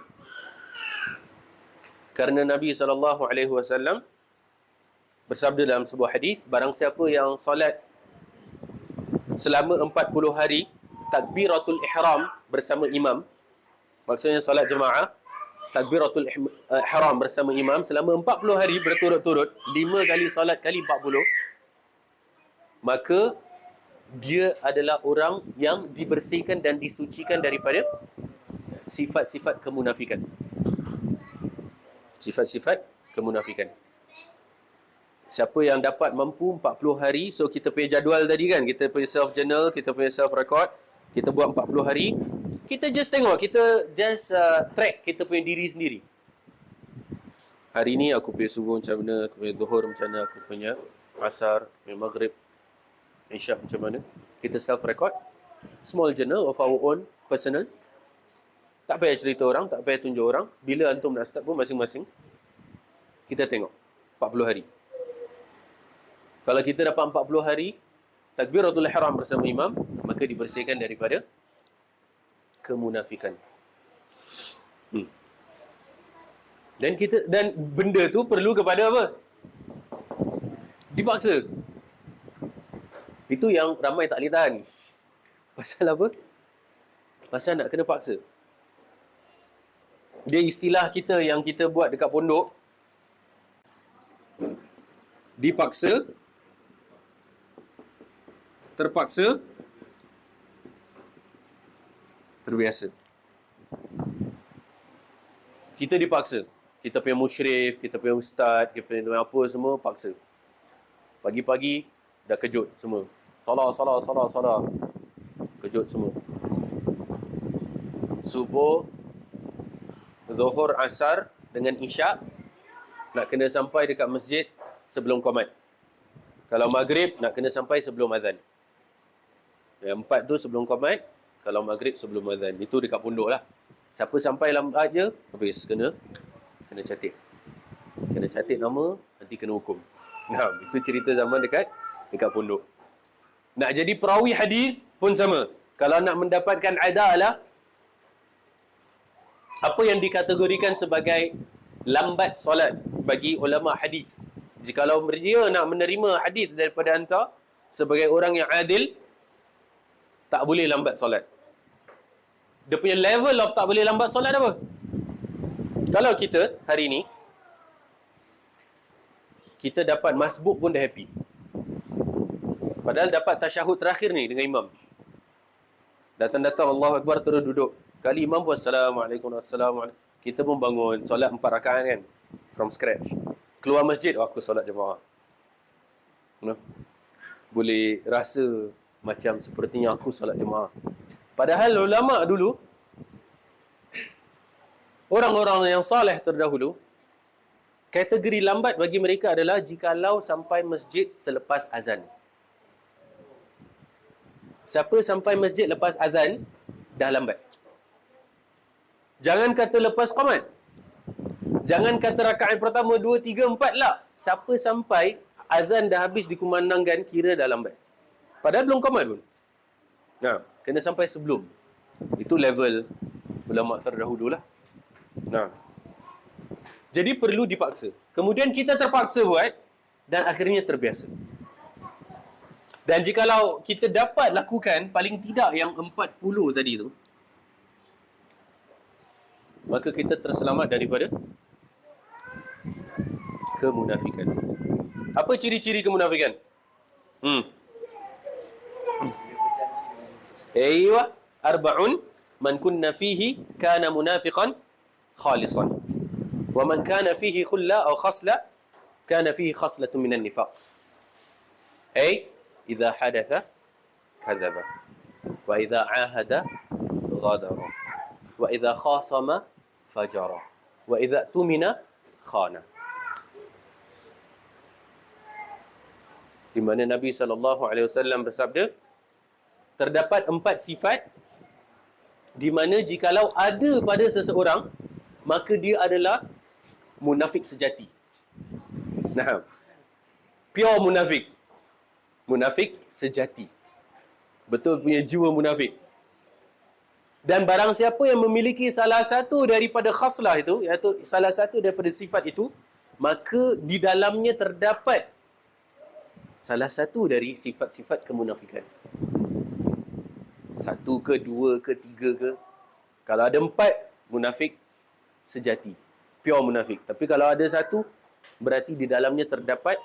Kerana Nabi SAW bersabda dalam sebuah hadis, barang siapa yang solat selama 40 hari takbiratul ihram bersama imam, maksudnya solat jemaah, takbiratul ihram bersama imam selama 40 hari berturut-turut, 5 kali solat kali 40, maka dia adalah orang yang dibersihkan dan disucikan daripada sifat-sifat kemunafikan. Sifat-sifat kemunafikan. Siapa yang dapat mampu 40 hari, so kita punya jadual tadi kan, kita punya self journal, kita punya self record, kita buat 40 hari, kita just tengok, kita just track kita punya diri sendiri. Hari ni aku punya subuh macam mana, aku punya zuhur macam mana, aku punya asar, aku punya maghrib, isyak macam mana. Kita self record, small journal of our own personal. Tak payah cerita orang, tak payah tunjuk orang. Bila antum nak start pun masing-masing, kita tengok 40 hari. Kalau kita dapat 40 hari takbiratul ihram bersama imam, maka dibersihkan daripada kemunafikan. Dan benda tu perlu kepada apa? Dipaksa. Itu yang ramai tak boleh tahan. Pasal apa? Pasal nak kena paksa. Dia istilah kita yang kita buat dekat pondok, dipaksa, terpaksa, terbiasa. Kita dipaksa. Kita punya musyrif, kita punya ustaz, kita punya apa semua paksa. Pagi-pagi dah kejut semua. Salah. Kejut semua. Subuh, Zuhur, Asar dengan Isyak nak kena sampai dekat masjid sebelum qomat. Kalau Maghrib nak kena sampai sebelum azan. Yang 4 tu sebelum qomat, kalau Maghrib sebelum azan. Itu dekat pondok lah. Siapa sampai lambat je, habis kena catat. Kena catat nama, nanti kena hukum. Nah, itu cerita zaman dekat pondok. Nak jadi perawi hadis pun sama. Kalau nak mendapatkan adalah, apa yang dikategorikan sebagai lambat solat bagi ulama hadis. Jikalau dia nak menerima hadis daripada anta sebagai orang yang adil, tak boleh lambat solat. Dia punya level of tak boleh lambat solat apa? Kalau kita hari ni kita dapat masbuk pun dah happy. Padahal dapat tasyahud terakhir ni dengan imam. Datang-datang Allahu Akbar terus duduk. Kali imam pun Assalamualaikum, Assalamualaikum. Kita pun bangun solat 4 rakaat kan, from scratch. Keluar masjid, aku solat jemaah. Boleh rasa macam sepertinya aku solat jemaah. Padahal ulama dulu, orang-orang yang saleh terdahulu, kategori lambat bagi mereka adalah jikalau sampai masjid selepas azan. Siapa sampai masjid lepas azan, dah lambat. Jangan kata lepas qamat. Jangan kata rakaat pertama, 2, 3, 4 lah. Siapa sampai azan dah habis dikumandangkan, kira dah lambat. Padahal belum qamat pun. Nah, kena sampai sebelum. Itu level ulama terdahulu lah. Nah, jadi perlu dipaksa. Kemudian kita terpaksa buat dan akhirnya terbiasa. Dan jikalau kita dapat lakukan paling tidak yang 40 tadi tu, maka kita terselamat daripada kemunafikan. Apa ciri-ciri kemunafikan? Aywa, arba'un man kunna fihi kana munafiqan khalisan. Wa man kana fihi khulla aw khasla kana fihi khaslatun minan nifaq. Ay, idza hadatha kadzaba wa idza ahada ghadara wa idza khasama fajara wa idza tumina khana. Di mana Nabi SAW bersabda, terdapat 4 sifat di mana jikalau ada pada seseorang, maka dia adalah munafik sejati. Nah, pure munafik. Munafik sejati. Betul punya jiwa munafik. Dan barang siapa yang memiliki salah satu daripada khaslah itu, iaitu salah satu daripada sifat itu, maka di dalamnya terdapat salah satu dari sifat-sifat kemunafikan. 1 ke 2 ke 3 ke. Kalau ada 4, munafik sejati, pure munafik. Tapi kalau ada 1, berarti di dalamnya terdapat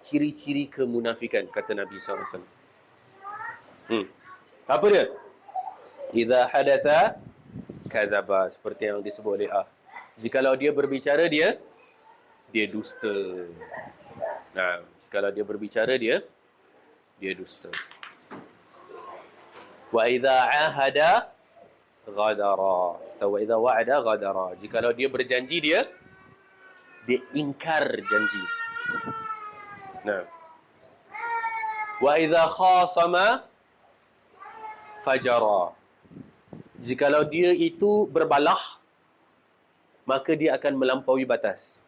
ciri-ciri kemunafikan, kata Nabi SAW. Apa dia? Idza hadatha kadzaba, seperti yang disebut oleh jikalau dia berbicara, dia dusta. Nah, jikalau dia berbicara, dia dusta. Wa idza ahada ghadara, atau wa idza wa'ada ghadara. Jikalau dia berjanji, dia ingkar janji. Nah. Wa idza khasama fajara. Jikalau dia itu berbalah, maka dia akan melampaui batas.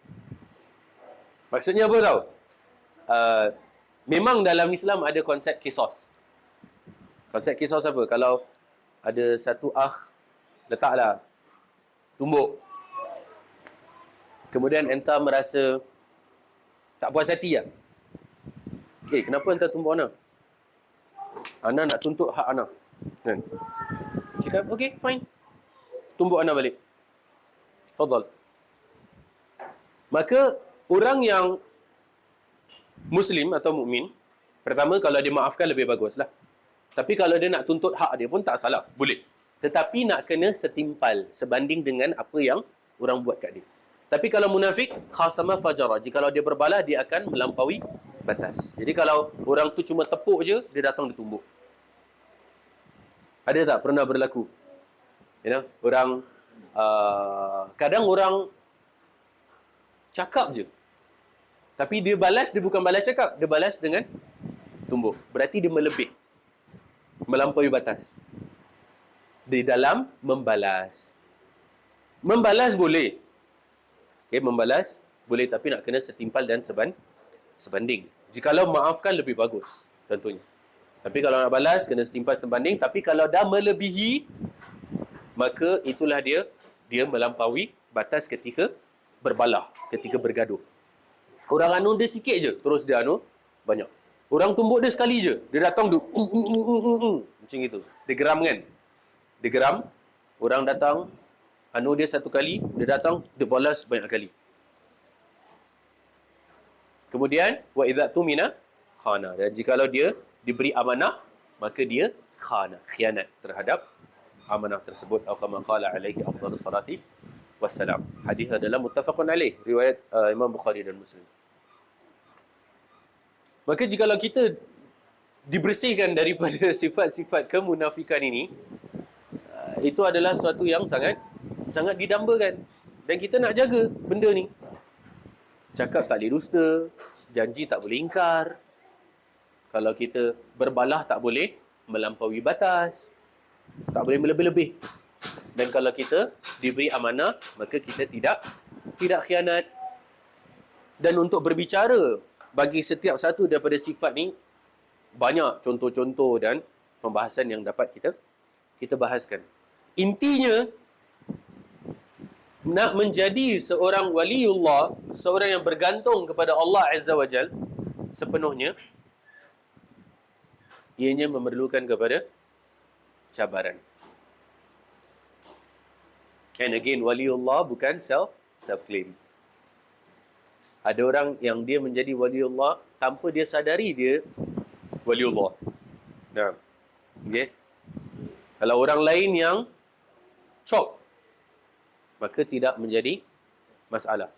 Maksudnya apa tahu? Memang dalam Islam ada konsep kisos. Konsep kisos apa? Kalau ada satu letaklah tumbuk. Kemudian entah merasa tak puas hati lah. Kenapa entah tumbuk Ana? Ana nak tuntut hak Ana. Kan? Cakap, okay, fine. Tumbuk Ana balik. Fadal. Maka, orang yang Muslim atau mukmin, pertama, kalau dia maafkan lebih baguslah. Tapi kalau dia nak tuntut hak dia pun tak salah. Boleh. Tetapi nak kena setimpal, sebanding dengan apa yang orang buat kat dia. Tapi kalau munafik, khasama fajara. Jikalau dia berbalah, dia akan melampaui batas. Jadi kalau orang tu cuma tepuk je, dia datang dia tumbuk. Ada tak pernah berlaku? Orang, kadang orang cakap je. Tapi dia balas, dia bukan balas cakap. Dia balas dengan tumbuk. Berarti dia melebih. Melampaui batas. Di dalam membalas. Membalas boleh. Membalas boleh, tapi nak kena setimpal dan sebanding. Jikalau maafkan lebih bagus, tentunya. Tapi kalau nak balas, kena setimpal sebanding. Tapi kalau dah melebihi, maka itulah dia melampaui batas ketika berbalah, ketika bergaduh. Orang anu dia sikit je, terus dia anu banyak. Orang tumbuk dia sekali je, dia datang tu macam itu. Dia geram kan? Dia geram, orang datang, anu dia satu kali, dia datang, dia balas banyak kali. Kemudian wa idza tumina khana. Dan jikalau dia diberi amanah, maka dia khana, khianat terhadap amanah tersebut. Atau kama qala alaihi afdhalus salati wassalam. Hadis adalah muttafaqun alaih, riwayat Imam Bukhari dan Muslim. Maka jikalau kita dibersihkan daripada sifat-sifat kemunafikan ini, itu adalah sesuatu yang sangat didambakan. Dan kita nak jaga benda ni. Cakap tak boleh dusta, janji tak boleh ingkar. Kalau kita berbalah tak boleh melampaui batas, tak boleh melebih-lebih. Dan kalau kita diberi amanah, maka kita tidak khianat. Dan untuk berbicara bagi setiap satu daripada sifat ni, banyak contoh-contoh dan pembahasan yang dapat kita bahaskan. Intinya, nak menjadi seorang waliullah, seorang yang bergantung kepada Allah Azza wa Jal sepenuhnya, ianya memerlukan kepada cabaran. And again, waliullah bukan self-claim. Ada orang yang dia menjadi waliullah tanpa dia sadari dia waliullah. Nah, okay. Kalau orang lain yang cop, maka tidak menjadi masalah.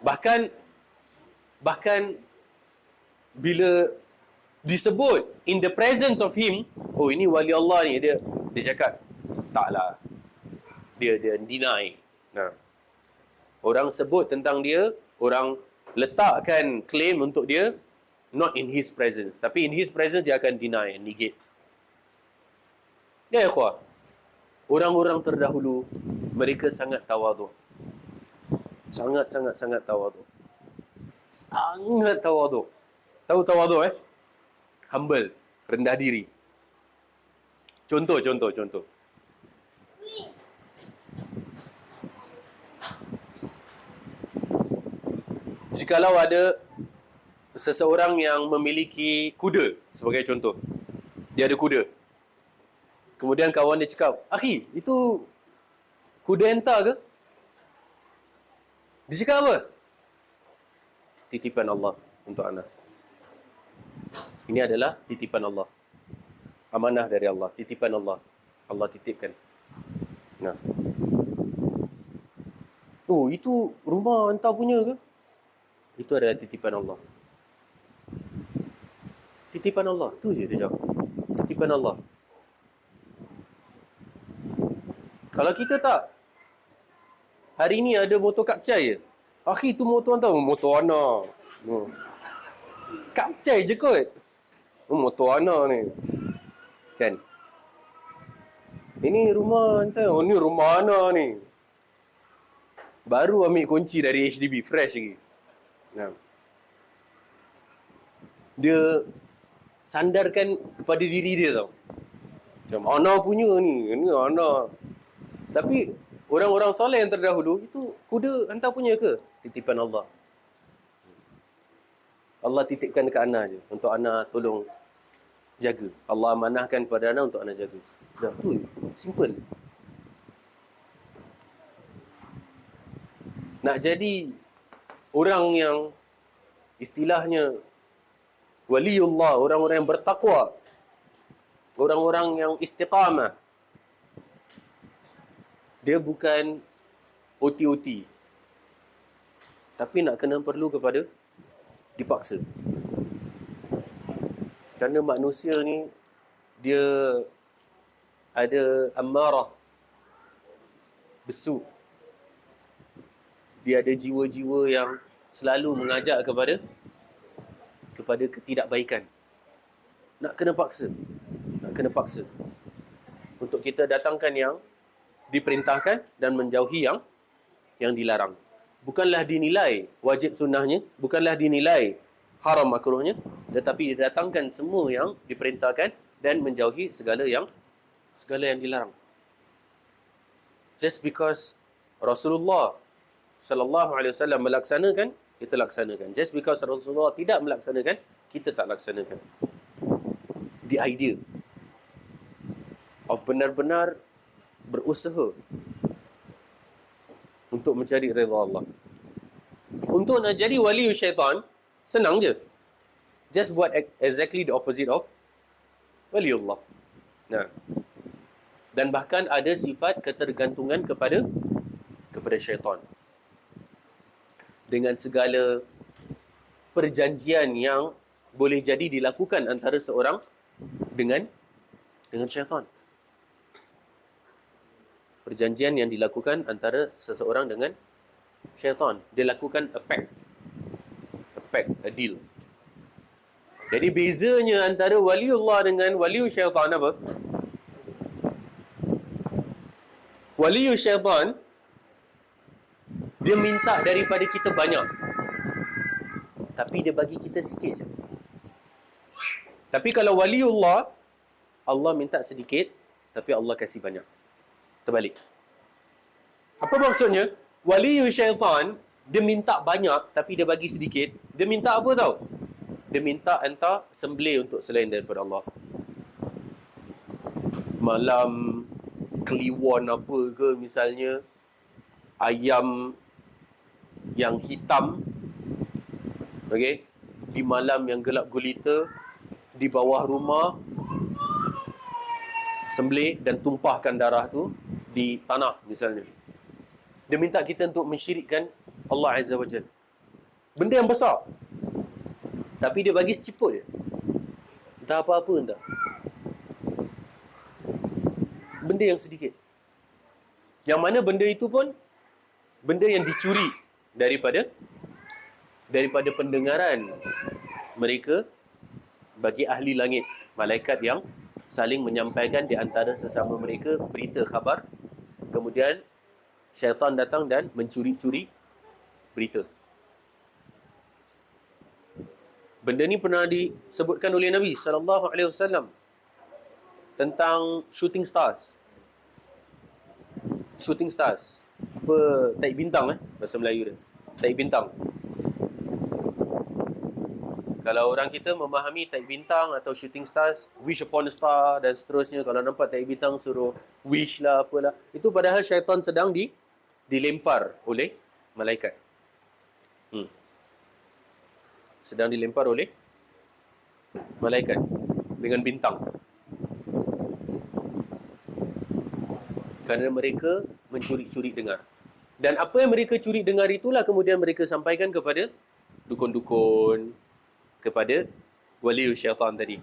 Bahkan bila disebut in the presence of him, oh ini wali Allah ni, dia cakap taklah, dia deny. Nah, orang sebut tentang dia, orang letakkan claim untuk dia, not in his presence, tapi in his presence dia akan deny, negate. Ya ikhwah, orang-orang terdahulu mereka sangat tawaduk. Sangat tawaduk. Sangat tawaduk. Tahu tawaduk Humble, rendah diri. Contoh. Jikalau ada seseorang yang memiliki kuda, sebagai contoh. Dia ada kuda. Kemudian kawan dia cakap, "Akhi, itu kuda entah ke?" Dia cakap apa? Titipan Allah untuk anak. Ini adalah titipan Allah. Amanah dari Allah, titipan Allah. Allah titipkan. Nah. Oh, itu rumah entah punya ke? Itu adalah titipan Allah. Titipan Allah. Tu je dia jawab. Titipan Allah. Kalau kita tak, hari ni ada motor kapcai je. Akhi, tu motor entah. Motor anak. Kapcai je kot. Motor anak ni. Kan? Ini rumah entah. Oh, ni rumah anak ni. Baru ambil kunci dari HDB. Fresh lagi. Nah. Dia sandarkan kepada diri dia tau. Macam anak punya ni. Ini anak. Tapi orang-orang soleh yang terdahulu, itu kuda hantar punya ke? Titipan Allah. Allah titipkan dekat Ana je, untuk Ana tolong jaga. Allah amanahkan pada Ana untuk Ana jaga. Dah, tu simple. Nak jadi orang yang istilahnya waliullah, orang-orang yang bertakwa, orang-orang yang istiqamah, dia bukan OT-OT. Tapi nak kena perlu kepada dipaksa. Kerana manusia ni, dia ada ammarah, besuk. Dia ada jiwa-jiwa yang selalu mengajak kepada ketidakbaikan. Nak kena paksa. Untuk kita datangkan yang diperintahkan dan menjauhi yang dilarang. Bukanlah dinilai wajib sunnahnya, bukanlah dinilai haram makruhnya, tetapi didatangkan semua yang diperintahkan dan menjauhi segala yang dilarang. Just because Rasulullah sallallahu alaihi wasallam melaksanakan, kita laksanakan. Just because Rasulullah tidak melaksanakan, kita tak laksanakan. The idea of benar-benar berusaha untuk mencari redha Allah. Untuk nak jadi wali syaitan, senang je. Just buat exactly the opposite of waliullah. Nah. Dan bahkan ada sifat ketergantungan kepada syaitan. Dengan segala perjanjian yang boleh jadi dilakukan antara seorang dengan syaitan. Perjanjian yang dilakukan antara seseorang dengan syaitan. Dia lakukan a pact, a deal. Jadi bezanya antara waliullah dengan wali syaitan apa? Wali syaitan, dia minta daripada kita banyak, tapi dia bagi kita sikit je. Tapi kalau waliullah, Allah minta sedikit, tapi Allah kasih banyak. Terbalik. Apa maksudnya? Wali syaitan, dia minta banyak, tapi dia bagi sedikit. Dia minta apa tau? Dia minta anta sembelih untuk selain daripada Allah. Malam kliwon apa ke misalnya, ayam yang hitam, okey, di malam yang gelap gulita, di bawah rumah, sembelih dan tumpahkan darah tu di tanah misalnya. Dia minta kita untuk mensyirikkan Allah Azza wa Jalla. Benda yang besar, tapi dia bagi seciput je. Entah apa-apa entah. Benda yang sedikit. Yang mana benda itu pun benda yang dicuri daripada pendengaran mereka bagi ahli langit, malaikat yang saling menyampaikan di antara sesama mereka berita khabar. Kemudian syaitan datang dan mencuri-curi berita. Benda ni pernah disebutkan oleh Nabi sallallahu alaihi wasallam tentang shooting stars. Shooting stars. Apa, taik bintang bahasa Melayu dia. Taik bintang. Kalau orang kita memahami taik bintang atau shooting stars, wish upon a star dan seterusnya. Kalau nampak taik bintang suruh wish lah apalah. Itu padahal syaitan sedang dilempar oleh malaikat. Sedang dilempar oleh malaikat dengan bintang. Kerana mereka mencuri-curi dengar. Dan apa yang mereka curi dengar itulah kemudian mereka sampaikan kepada dukun-dukun, kepada wali syaitan tadi.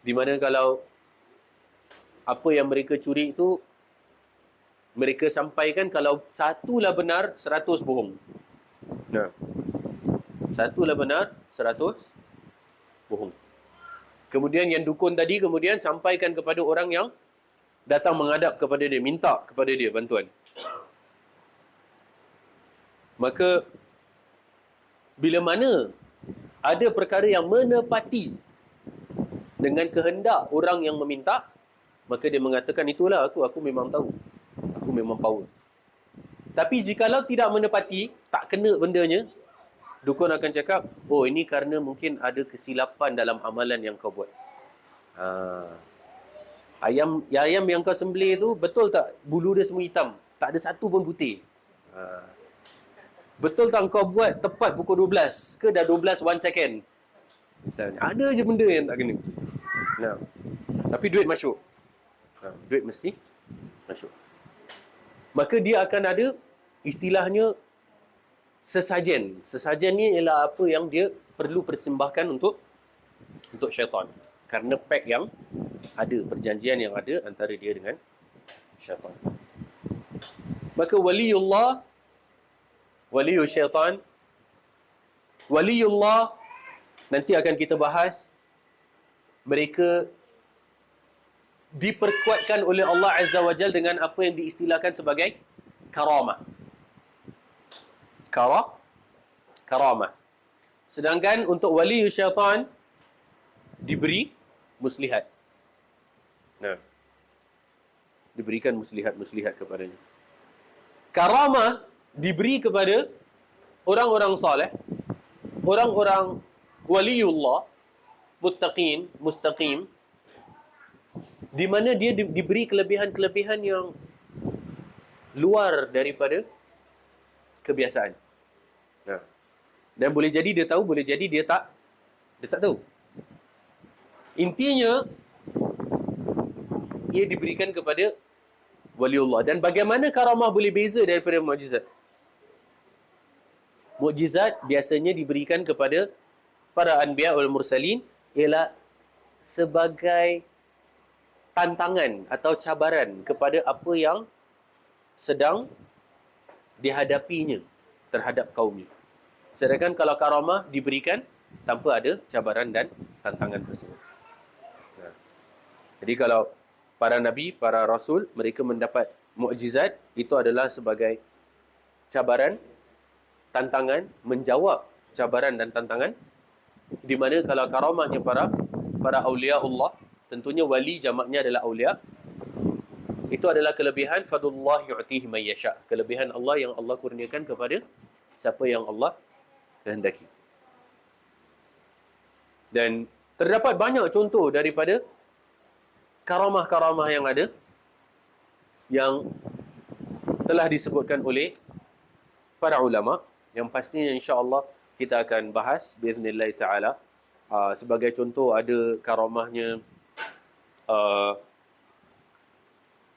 Di mana kalau apa yang mereka curi itu mereka sampaikan, kalau satulah benar, 100 bohong. Nah, satulah benar, 100 bohong. Kemudian yang dukun tadi kemudian sampaikan kepada orang yang datang menghadap kepada dia, minta kepada dia bantuan. Maka bila mana ada perkara yang menepati dengan kehendak orang yang meminta, maka dia mengatakan, itulah aku memang tahu, aku memang power. Tapi jikalau tidak menepati, tak kena bendanya, dukun akan cakap, oh ini kerana mungkin ada kesilapan dalam amalan yang kau buat. Ayam yang kau sembelih tu, betul tak bulu dia semua hitam? Tak ada satu pun putih. Betul tak kau buat tepat pukul 12? Ke dah 12 1 second? Misalnya. Ada je benda yang tak kena. Nah. Tapi duit masuk. Duit mesti masuk. Maka dia akan ada istilahnya sesajen. Sesajen ni ialah apa yang dia perlu persembahkan untuk syaitan. Kerana pact yang ada, perjanjian yang ada antara dia dengan syaitan. Maka waliullah, waliul syaitan, waliullah nanti akan kita bahas, mereka diperkuatkan oleh Allah Azza wa Jalla dengan apa yang diistilahkan sebagai karamah. Karamah. Sedangkan untuk wali syaitan diberi muslihat. Diberikan muslihat kepadanya. Karamah diberi kepada orang-orang saleh, orang-orang waliullah, muttaqin, mustaqim, di mana dia diberi kelebihan-kelebihan yang luar daripada kebiasaan. Nah, dan boleh jadi dia tahu, boleh jadi dia tak tahu. Intinya ia diberikan kepada waliullah. Dan bagaimana karamah boleh beza daripada mukjizat? Mukjizat biasanya diberikan kepada para anbiya wal mursalin ialah sebagai tantangan atau cabaran kepada apa yang sedang dihadapinya terhadap kaumnya. Sedangkan kalau karamah diberikan tanpa ada cabaran dan tantangan tersebut. Nah, jadi kalau para nabi, para rasul, mereka mendapat mukjizat, itu adalah sebagai cabaran, tantangan, menjawab cabaran dan tantangan. Di mana kalau karamahnya para awliya Allah, tentunya wali jamaknya adalah awliya, itu adalah kelebihan fadlullah yu'tihi man yasha, kelebihan Allah yang Allah kurniakan kepada siapa yang Allah kehendaki. Dan terdapat banyak contoh daripada karamah-karamah yang ada, yang telah disebutkan oleh para ulama, yang pastinya insya-Allah kita akan bahas biiznillah taala. Sebagai contoh, ada karamahnya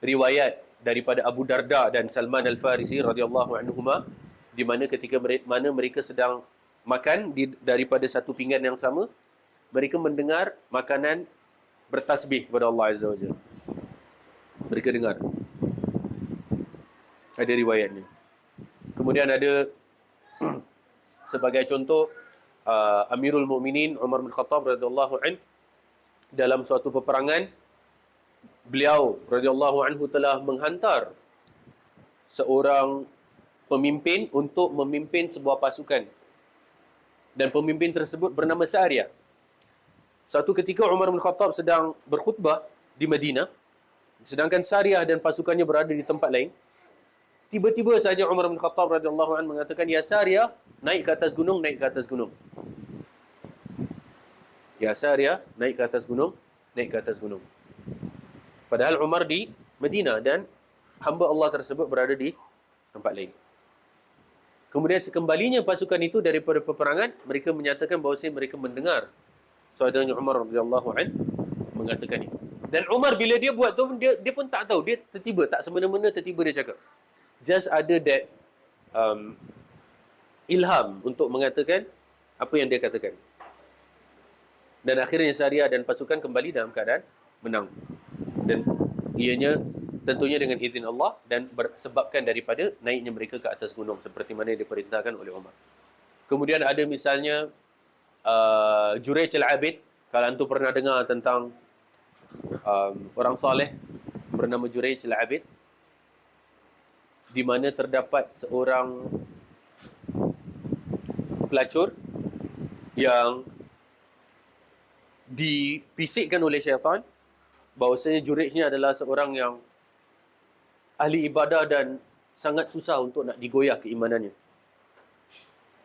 riwayat daripada Abu Darda dan Salman Al-Farisi radhiyallahu anhuma, di mana ketika mereka sedang makan daripada satu pinggan yang sama, mereka mendengar makanan bertasbih kepada Allah Azza wa Jalla. Mereka dengar. Ada riwayatnya. Kemudian ada sebagai contoh Amirul Mukminin Umar bin Khattab radhiyallahu anhu, dalam suatu peperangan, beliau radhiyallahu anhu telah menghantar seorang pemimpin untuk memimpin sebuah pasukan. Dan pemimpin tersebut bernama Sariyah. Satu ketika Umar bin Khattab sedang berkhutbah di Madinah, sedangkan Sariyah dan pasukannya berada di tempat lain. Tiba-tiba saja Umar bin Khattab radhiyallahu anhu mengatakan, "Ya Sariyah, naik ke atas gunung, naik ke atas gunung." Ya Sariyah, naik ke atas gunung, naik ke atas gunung. Padahal Umar di Madinah dan hamba Allah tersebut berada di tempat lain. Kemudian sekembalinya pasukan itu daripada peperangan, mereka menyatakan bahawasanya mereka mendengar saudaranya Umar radhiyallahu anhu mengatakan itu. Dan Umar bila dia buat tu, dia pun tak tahu, dia tertiba, tak semena-mena tertiba dia cakap. Just ada that ilham untuk mengatakan apa yang dia katakan. Dan akhirnya Sariyah dan pasukan kembali dalam keadaan menang. Dan ianya tentunya dengan izin Allah dan sebabkan daripada naiknya mereka ke atas gunung seperti mana yang diperintahkan oleh Umar. Kemudian ada misalnya Jurayj al-Abid. Kalau antum pernah dengar tentang orang soleh bernama Jurayj al-Abid, di mana terdapat seorang pelacur yang dipisikkan oleh syaitan bahawasanya Jurayj ni adalah seorang yang ahli ibadah dan sangat susah untuk nak digoyah keimanannya.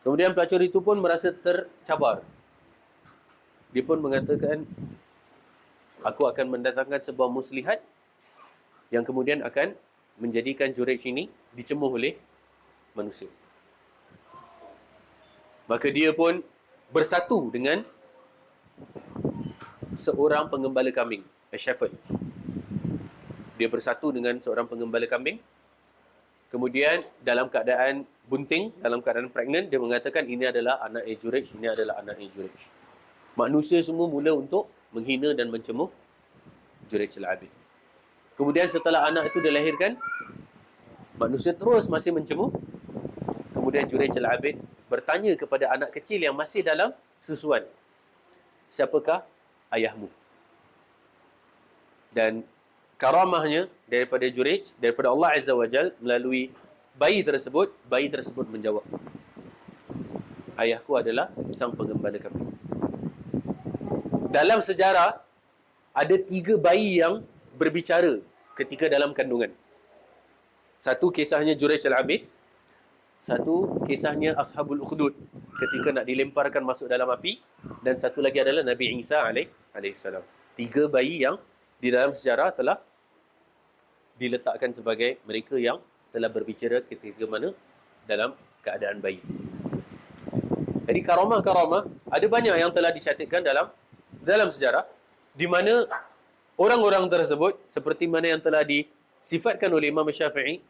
Kemudian pelacur itu pun merasa tercabar. Dia pun mengatakan, aku akan mendatangkan sebuah muslihat yang kemudian akan menjadikan Jurayj ini dicemuh oleh manusia. Maka dia pun bersatu dengan seorang penggembala kambing, shepherd. Dia bersatu dengan seorang penggembala kambing. Kemudian dalam keadaan bunting, dalam keadaan pregnant, dia mengatakan ini adalah anak Jurayj, ini adalah anak Jurayj. Manusia semua mula untuk menghina dan mencemuh Jurayj al-Abid. Kemudian setelah anak itu dilahirkan, manusia terus masih mencemuh. Kemudian Jurayj al-Abid bertanya kepada anak kecil yang masih dalam susuan, siapakah ayahmu? Dan karamahnya daripada Jurayj, daripada Allah Azza wa Jal, melalui bayi tersebut menjawab, ayahku adalah sang penggembala kambing. Dalam sejarah, ada 3 bayi yang berbicara ketika dalam kandungan. Satu kisahnya Jurayj al-Abid, Satu kisahnya Ashabul Ukhdud ketika nak dilemparkan masuk dalam api, dan satu lagi adalah Nabi Isa alaihissalam. 3 bayi yang di dalam sejarah telah diletakkan sebagai mereka yang telah berbicara ketika mana dalam keadaan bayi. Jadi karamah-karamah ada banyak yang telah dicatatkan dalam sejarah, di mana orang-orang tersebut seperti mana yang telah disifatkan oleh Imam Syafi'i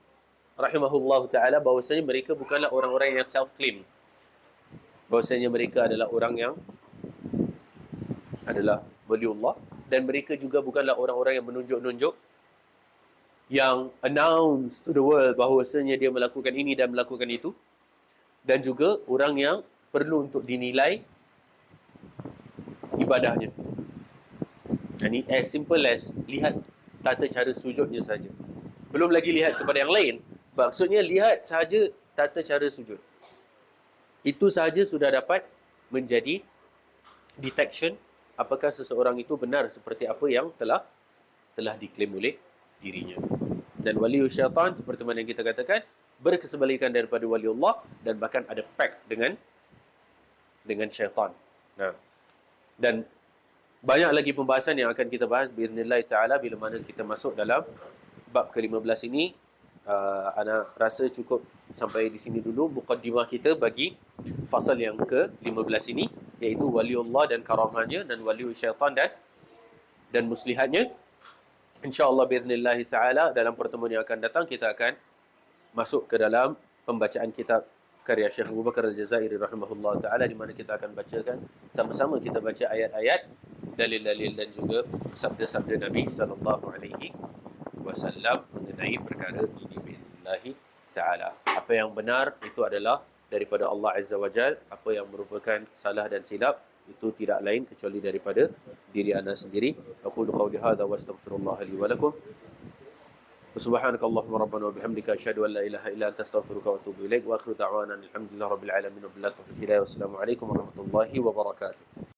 rahimahullah ta'ala, bahawasanya mereka bukanlah orang-orang yang self-claim, bahawasanya mereka adalah orang yang adalah waliullah, dan mereka juga bukanlah orang-orang yang menunjuk-nunjuk, yang announce to the world bahawasanya dia melakukan ini dan melakukan itu, dan juga orang yang perlu untuk dinilai ibadahnya. Ini as simple as lihat tata cara sujudnya saja. Belum lagi lihat kepada yang lain. Maksudnya lihat sahaja tata cara sujud. Itu sahaja sudah dapat menjadi detection apakah seseorang itu benar seperti apa yang telah diklaim oleh dirinya. Dan wali syaitan seperti mana yang kita katakan berkesebalikan daripada wali Allah, dan bahkan ada pact dengan syaitan. Nah, dan banyak lagi pembahasan yang akan kita bahas biiznillah ta'ala bila mana kita masuk dalam bab ke-15 ini. Ana rasa cukup sampai di sini dulu muqaddimah kita bagi fasal yang ke-15 ini, iaitu waliullah dan karamahnya, dan wali syaitan dan muslihatnya. InsyaAllah biiznillah ta'ala dalam pertemuan yang akan datang kita akan masuk ke dalam pembacaan kitab karya Syekh Abu Bakar Al-Jazairi rahimahullah ta'ala, di mana kita akan bacakan sama-sama, kita baca ayat-ayat, dalil-dalil dan juga sabda-sabda Nabi sallallahu alaihi wasallam mengenai perkara ini biiznillah ta'ala. Apa yang benar itu adalah daripada Allah Azza wa Jal, apa yang merupakan salah dan silap itu tidak lain kecuali daripada diri anda sendiri. Aqulu qawli hadha wa astaghfirullah li wa lakum. Subhanakallahumma rabbana wa bihamdika asyhadu an la ilaha illa anta astaghfiruka wa atubu ilaik. Wa akhiru da'wana alhamdulillahi rabbil alamin wa billahi taufiq hidayah. Wassalamu alaikum warahmatullahi wabarakatuh.